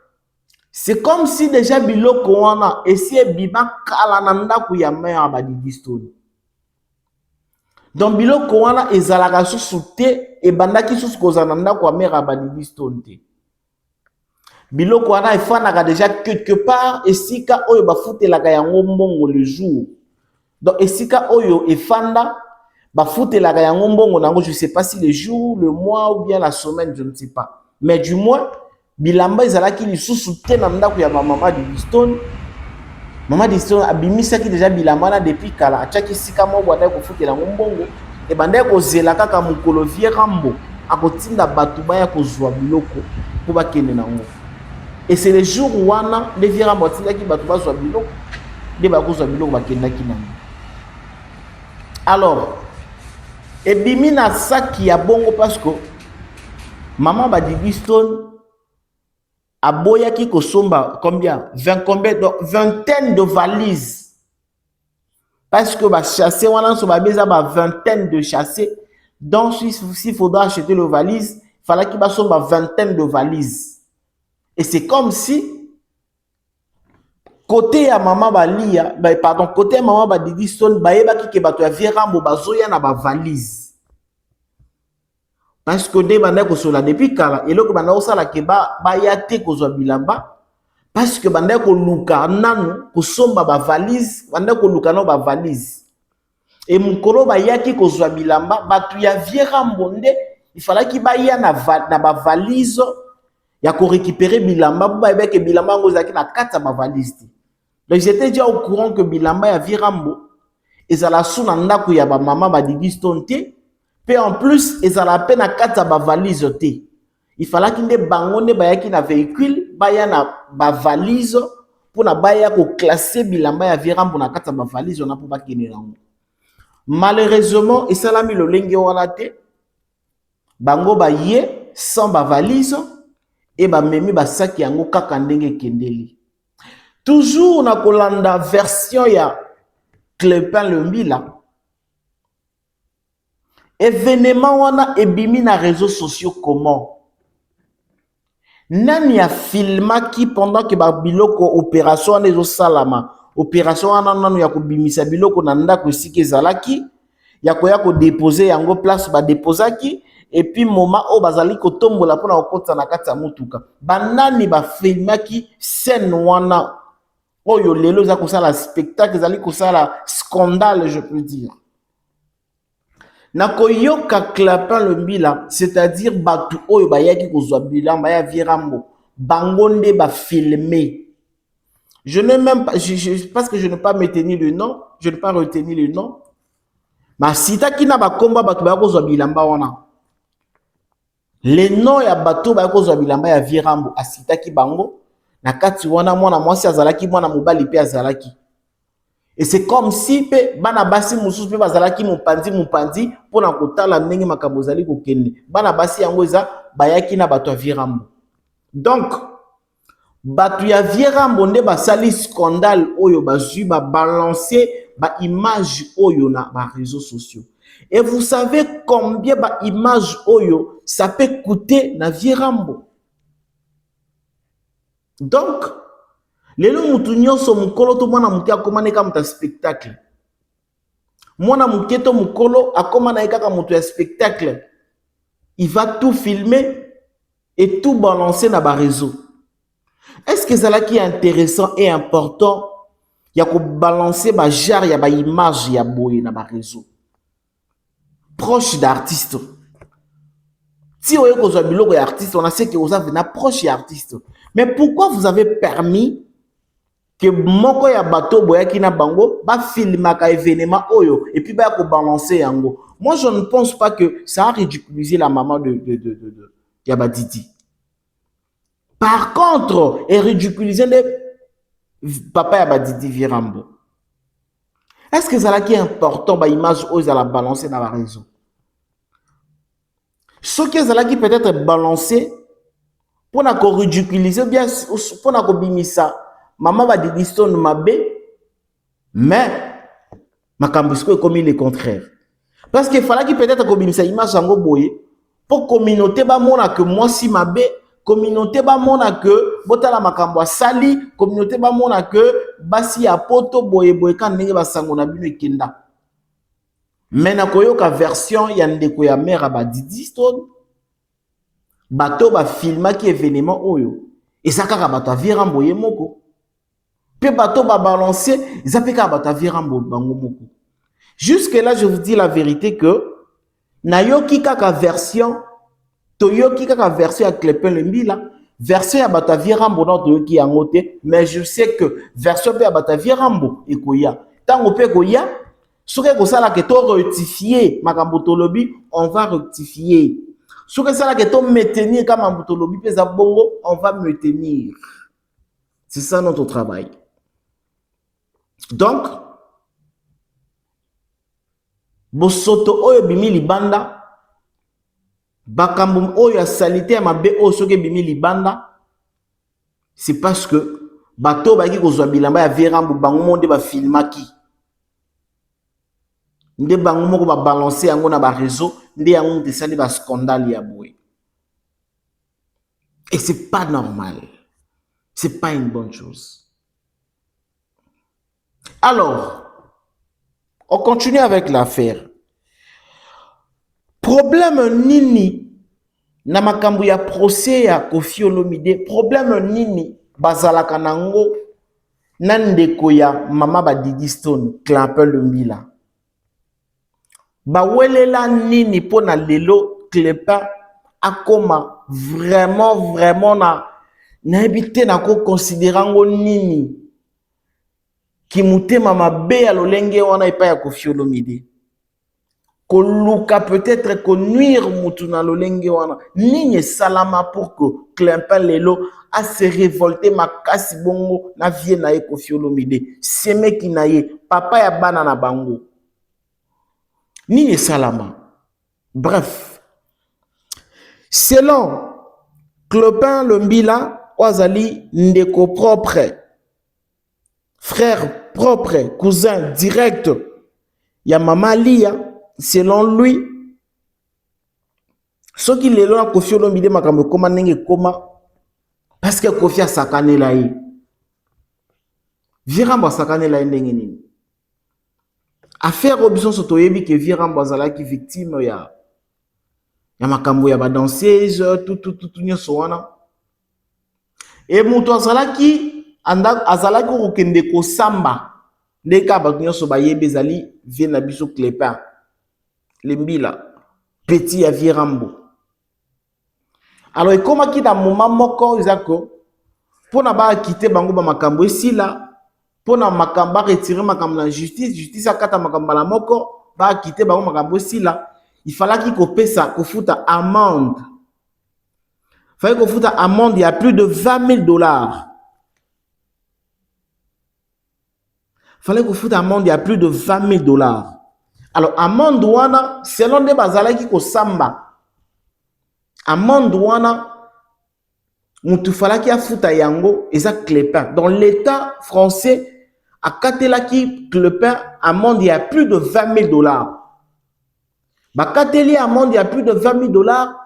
c'est comme si déjà biloko wana esi ebima kala na ndako ya mère ba Didi Stone. Donc biloko wana ezalaka susu te e bandaki susu kozana ndako ya mère ba Didi Stone te. Biloko wana efanaka déjà quelque part esika oyo bafutelaka yango mbongo le jour. Donc esika oyo efanda bafutelaka yango mbongo nango, je sais pas si le jour, le mois ou bien la semaine, je ne sais pas. Mais du moins bilamba ezalaki lisusu te na ndako ya mama Didi Stone. Mama Didi Stone abimisaki déjà bilamba na depuis kala ataki sika mo bwata ko futela yango mbongo e banda ko zela kaka mukolo Virambo akotinda batu baya ko zwa biloko po bakende nango. Et c'est le jour où wana de Virambo tindaki batu ba zwa biloko de ba ko zwa biloko bakendaki nango. Alors ebimi na saki ya bongo parce que maman ba Didi Stone aboyaki kosomba combien 20 combien donc vingtaine de valises parce que ba chasser wana so ba beza ba vingtaine de chassés. Donc, s'il faudra acheter le valise, il fallait qu'il y ait une vingtaine de valises. Et c'est comme si, côté à maman Balia, pardon, côté à maman Badidi Stone, Baeba qui bato ya Vierambo bazoya na ba valise. Parce que dès banda ko sola depuis kala, et là que banda osala ke ba yate ko zo bilamba, parce que banda ko luka nanu ko somba ba valise, banda ko luka no ba valise. Et mukolo ba yaki ko zo bilamba, batu ya Vierambo nde, il fallait qu'il ba ya na ba valise ya ko récupérer bilamba, ba ebe ke bilamba ngo zaki na kata ba valise. Donc j'étais déjà au courant que bilamba ya Vierambo ezala suna ndako ya ba mama ba Didi Stone te, pe en plus ezala pe na kata ba valise te. Il fallait qu'il ne bangone ba yaki na véhicule, ba ya na ba valise pour na ba ya ko classer bilamba ya Vierambo na kata ba valise na pour ba kene nango. Malheureusement, et ça l'a mis le lenge wana te, bango ba ye sans ba valise et ba memi ba saki yango kaka ndenge kendeli. Toujours na kolanda version ya Clépin Lembila. Événement wana ebimi na réseaux sociaux comment? Nani a filma qui pendant que ba biloko opération nezo salama. Opération wana nanu ya kobimisa biloko na ndako sike zalaki. Ya koya ko déposer yango place ba déposaki. Et puis moment o bazali ko tombola pona okota na kati ya mutuka. Banani ba filmaki scène wana. Oyo lelo za kosala spectacle, zali kosala scandale, je peux dire. Na koyoka Clépin Lembila, c'est-à-dire batu oyo bayaki kozwa bilamba ya Vierambo, bangonde ba filmer. Je n'ai même pas, parce que je n'ai pas retenu le nom, je n'ai pas retenu le nom. Ma sita kina ba komba batu bayako kozwa bilamba wana. Le nom ya batu bayako kozwa bilamba ya Vierambo asita ki bango. Na kati wana mwana mwasi azalaki mwana mobali pe azalaki. Et c'est comme si pe bana basi mususu pe bazalaki mupanzi pona kotala ndenge makambo zali kokende. Bana basi yango eza bayaki na bato ya Vierambo. Donc bato ya Vierambo nde basali scandale oyo bazui ba balancer ba image oyo na ba réseaux sociaux. Et vous savez combien ba image oyo ça peut coûter na Vierambo. Donc, lelo mutu nyonso mukolo to mwana muke akomana kaka mutu spectacle. Mwana muke to mukolo akomana kaka mutu spectacle. Il va tout filmer et tout balancer na ba réseau. Est-ce que ça là qui est intéressant et important, ya ko balancer ba genre ya ba image ya boye na ba réseau. Proche d'artiste. Si vous avez un biloko artiste, on a sait que vous avez une approche artiste. Mais pourquoi vous avez permis que moko ya bateau boyaki na bango ba filmer ka événement oyo et puis ba ko balancer yango? Moi je ne pense pas que ça a ridiculisé la maman de Yabadidi. Par contre, et ridiculiser le papa Yabadidi Vierambo. Est-ce que ça là qui est important ba image oyo za la balancer dans la réseau? Ce qui est peut-être balancé pour na ko ridiculiser bien pour na ko bimisa maman va Didi Stone mabe, mais makambisko est comme le contraire parce qu'il fallait qu'il peut-être ko bimisa image yango boye pour communauté ba mona que moi si mabe, communauté ba mona que botala makambo sali, communauté ba mona que basi ya poto boye kan ndenge ba sango na bino ekenda. Mais na koyoka version ya ndeko ya mère ba Didi Stone bato ba filma ki événement oyo et ça kaka bato a Vierambo ye moko pe bato ba balancer ça pe kaka bato a Vierambo bango moko. Jusque là je vous dis la vérité que na yoki kaka version to yoki kaka version ya Clépin Lembila, version ya bato a Vierambo na to yoki yango te, mais je sais que version pe ya bato a Vierambo ekoya tango pe koya. Ce que ça là que tu rectifier makambo tolobi, on va rectifier. Ce que ça là que tu maintenir comme makambo tolobi pesa bongo, on va maintenir. C'est ça notre travail. Donc bosoto oyo bimi libanda bakambo oyo salité ma be o soke bimi libanda, c'est parce que bato ba ki kozwa bilamba ya Vierambo bango monde ba filmaki. nde bango moko ba balancer yango na ba réseau nde yango tesali ba scandale ya boye. Et c'est pas normal. C'est pas une bonne chose. Alors, on continue avec l'affaire. Problème nini na makambo ya procès ya Koffi Olomide, problème nini bazalaka nango na ndeko ya mama ba Didi Stone, Clamper Lumbila. Bawelela nini pona lelo Clamper akoma vraiment na ebite na ko considérango nini ki mutema mabe ya lolenge wana epa ya Koffi Olomide. Koluka peut-être ko nuire mutu na lolenge wana. Nini salama pour que Clamper lelo a se révolter makasi bongo na vie na ye Koffi Olomide. Seme ki na ye papa ya bana na bango. Nini salama. Bref. Selon Clopin Lumbila, Oazali ndeko propre, frère propre, cousin direct, ya mama Lia, selon lui, ce qui est là, Koffi Olomide makambo koma nenge koma, parce que Koffi a sakane la ye. Virambo sakane la ye ndenge nini. Affaire Robinson Sotoyebi que Virambo azala ki victime ya makambo ya ba danseuse tout nyoso wana. Et mutu azalaki kokende ko samba ndeka ba nyoso ba yebe zali vie na biso Clamper Lumbila petit ya Virambo. Alors ekoma ki na moment moko izako pona ba quitter bango ba makambo esila pona makambo retirer makambo na justice akata makambo la moko ba quitter bango makambo esila. Il fallait qu'il foute amende. Il fallait qu'il foute amende, il y a plus de 20 000 dollars. Il fallait qu'il foute amende, il y a plus de 20 000 dollars. Alors, amende douana, selon des bazala qui ko samba. Amende douana, il fallait qu'il foute yango, et ça Clamper. Dans l'état français, à Katelaki, Clamper, amende, il y a plus de 20 000 dollars. Bakateli amende il y a plus de 20 000 dollars.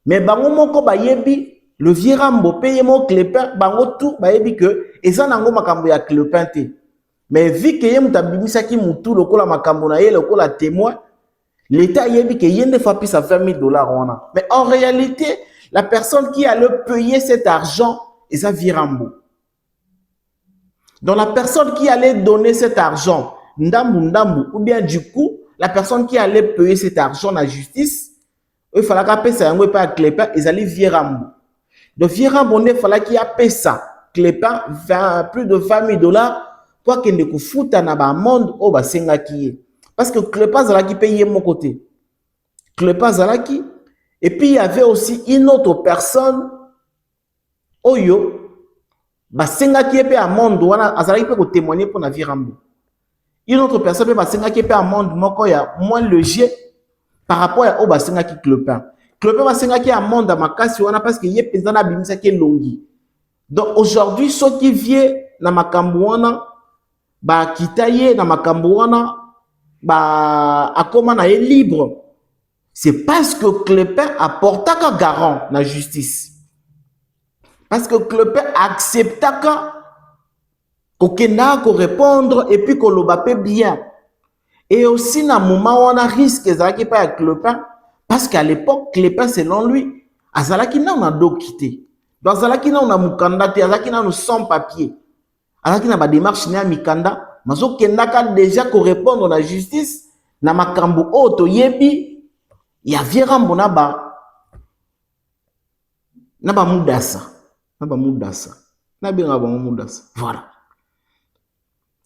Mais bango moko bayebi le Virambo paye mon Clamper bango tout bayebi que eza nango makambo ya Clamper te. Mais vu que yem tabimisa ki mutu lokola makambo na ye lokola témoin, l'état yebi que yende fa pisa 20 000 dollars wana. Mais en réalité, la personne qui allait payer cet argent eza Virambo. Donc la personne qui allait donner cet argent, ndambu ou bien du coup la personne qui allait payer cet argent à la justice, il fallait qu'elle paye ça, il pas Clamper, ils allaient Virambo. Donc Virambo, il fallait qu'il paye ça, Clamper, plus de 20 000 dollars, pour qu'il ne foute dans le monde, oh bah c'est un qui. Parce que Clamper Zalaki payait mon côté. Clamper Zalaki. Et puis il y avait aussi une autre personne, Oyo, bah c'est un qui paye à monde, voilà, Zalaki peut témoigner pour la Virambo. Une autre personne qui peut amende moins léger par rapport à Obasenga qui Clamper. Clamper Basenga qui amende à ma casse parce que y a pesant à bimisa qui est longi. Donc aujourd'hui ceux qui viennent na makambuana ba kitaye na makambuana ba akoma na est libre. C'est parce que Clamper apporta ka garant la justice. Parce que Clamper accepta ka Kokenda ko répondre et puis ko lobape bien. Et aussi na moment on a risque ezalaki pa ya Clamper parce qu'à l'époque Clamper selon lui azalaki na on a do quitté. Donc azalaki na on a mukanda te azalaki na no sans papier. Azalaki na ba démarche na mikanda mazo kenda ka déjà ko répondre la justice na makambo oto yebi ya Virambo na ba mudasa. Na ba mudasa. Na benga ba mudasa. Voilà.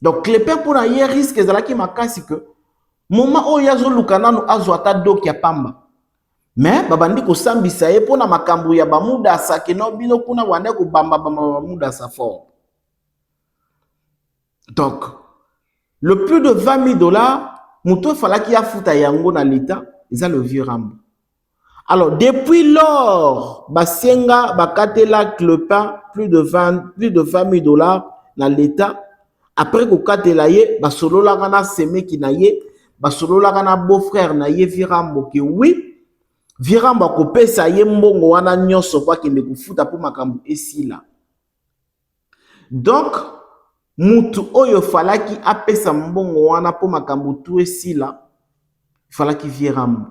Donc, Clamper pour y risque ezalaki makasi que moment où yazo lukana no azwata dok ya pamba. Mais babandi ko sambisa ye pona makambo ya bamuda sa ke no bino kuna wande ko bamba bamuda sa fort. Donc, le plus de 20 000 dollars, muto falaki ya futa yango na l'état, ils ont le Virambo. Alors, depuis lors, basenga bakatela Clamper plus de 20 000 dollars dans l'état. Après que katela ye, basolo la gana seme ki na ye, basolola kana beau-frère na ye Virambo que oui, Virambo akopesa ye mbongo wana nyonso kwa kende kufuta po makambo esila. Donc, mutu oyo falaki apesa mbongo wana po makambo tout esila, falaki Virambo.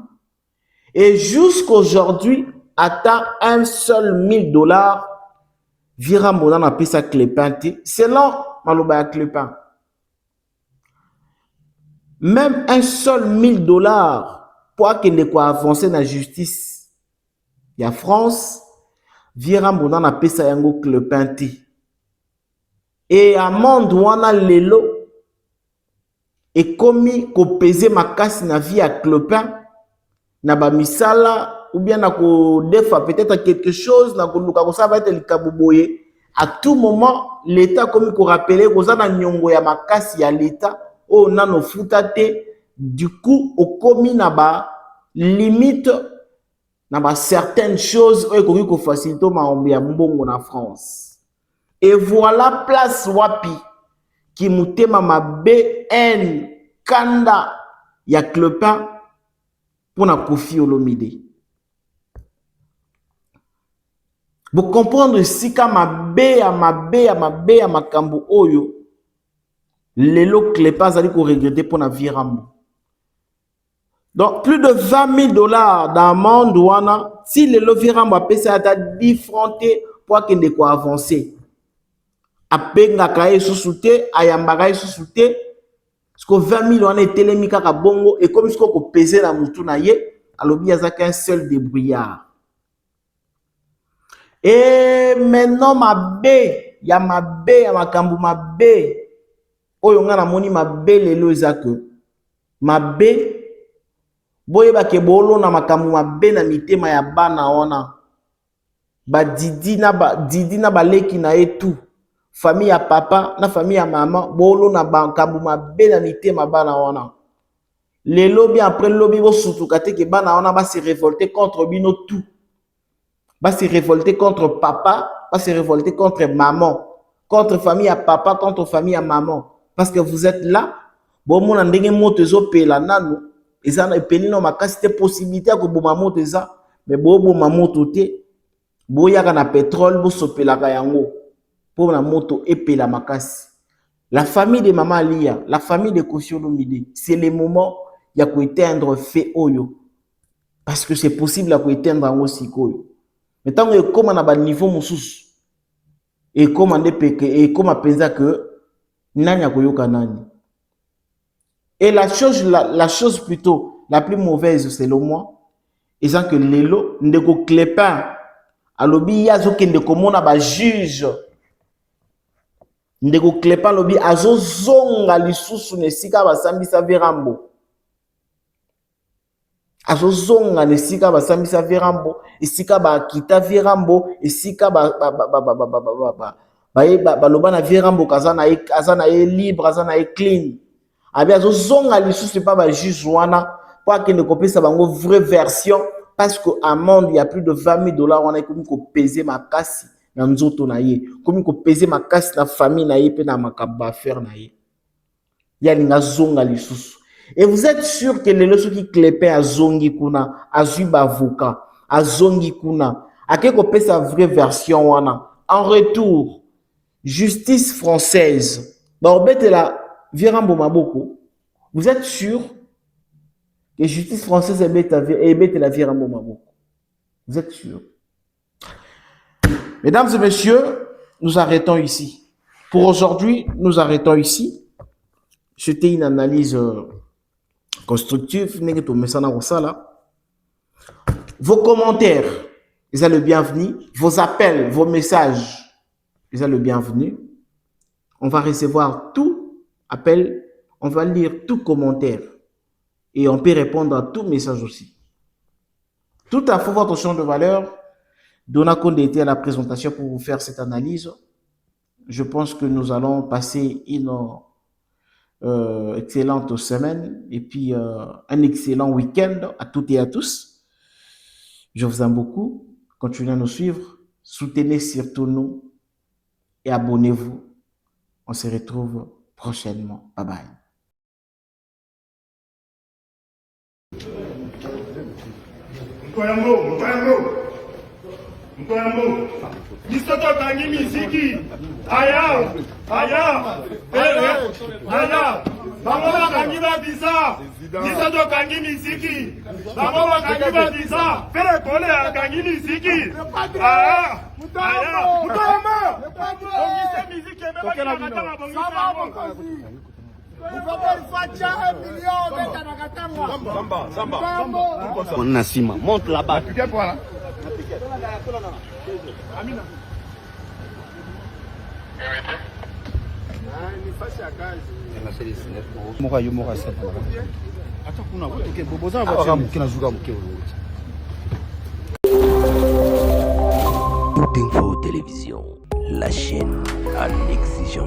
Et jusqu'aujourd'hui, attend un seul $1000, Virambo n'a pas sa Clépin, selon Maloba Clépin. Même un seul $1000 pour qu'il ne soit avancé dans la justice. Il y a France, Virambo n'a pas sa yango Clépin. Et à monde où on a l'élo, et commis qu'on pesait ma casse na vie à Clépin, na ba misala, ou bien na ko defa peut-être quelque chose, na ko luka ko ça va être le kabuboye. À tout moment, l'État comme qu'on rappelait, qu'on a na nyongo ya makasi ya l'État, oh nano futate, du coup, au commis na ba limite, na ba certaines choses, oh qu'on facilite ma ombi ya mbongo na France. Et voilà place wapi qui mutema ma BN kanda ya Clépin pour na Koffi Olomide. Vous comprenez si ka mabe ya makambo oyo lelo Clépin zali ko regretter pour na Virambo. Donc plus de $20,000 d'amende wana si lelo Virambo a payé à 10 francs pour kende ko avancer. Apenga kaye susute ayambaka susute parce que 20,000 wana etelemi kaka bongo et comme ce qu'on peser na mutu na ye alobi azaka un seul débrouillard. Et maintenant ya makambu mabe oyo nga na moni mabe lelo ezake mabe boye ba ke bolo na makambu mabe na mitema ya bana wana ba didi na baleki na etu famille ya papa na famille ya maman bolo na makambu mabe na mitema bana wana lelo bien après lobi bo sutuka te ke bana wana ba se révolter contre bino tout. Va se révolter contre papa, va se révolter contre maman, contre famille à papa, contre famille à maman. Parce que vous êtes là, bon, mon andenge motezo pela nanu, et ça n'a pas non ma capacité possibilité que bon maman te ça, mais bon maman te, bon yaka na pétrole, bon sopela kayango, pour la moto et pela makasi. La famille de maman Lia, la famille de Koffi Olomide, c'est le moment ya ko éteindre fait oyo, parce que c'est possible à ko éteindre en aussi koyo. Mais tant que comme on a un niveau moussous et comme on et comme on pense que nani koyoka nani. Et la chose plutôt la plus mauvaise selon moi, c'est que lelo ndeko Clépin alobi yazo kende komona ba juge ndeko Clépin alobi azo zonga lisusu nesika basambisa Virambo. Azozonga nesika basambisa Virambo, esika ba kita Virambo, esika baloba na Virambo kazana e libre, kazana e clean. Abi azozonga lisusu pas ba juge wana pour que ne kopesa bango vraie version parce que amende il y a plus de $20,000 on a comme ko peser ma kasi na nzoto na ye, comme ko peser ma kasi na famille na ye pe na makaba faire na ye. Ya linga zonga lisusu. Et vous êtes sûr que les leçons qui Clépin à Zongi Kuna, à Zuba avocat, à Zongi Kuna, à quelque peu sa vraie version wana. En retour, justice française, Barbette la Virambo Maboko. Vous êtes sûr que justice française est bête la Virambo Maboko? Vous êtes sûr? Mesdames et messieurs, nous arrêtons ici. Pour aujourd'hui, nous arrêtons ici. C'était une analyse constructive. Vos commentaires, ils sont le bienvenu. Vos appels, vos messages, ils sont le bienvenu. On va recevoir tout appel, on va lire tout commentaire et on peut répondre à tout message aussi. Tout à fait votre champ de valeur. Donna Condé était à la présentation pour vous faire cette analyse. Je pense que nous allons passer une excellente semaine et puis un excellent week-end à toutes et à tous. Je vous aime beaucoup. Continuez à nous suivre. Soutenez surtout nous et abonnez-vous. On se retrouve prochainement. Bye bye. Mkwambo. Misoto kangi miziki. Aya. Bango bakangi ba visa. Misoto kangi miziki. Bango bakangi ba visa. Fere kole akangi miziki. Aya. Mkwambo. Bongise miziki eme bakatanga bongise. On a Sima, monte là-bas. Tout Info Télévision, la chaîne à l'exigence.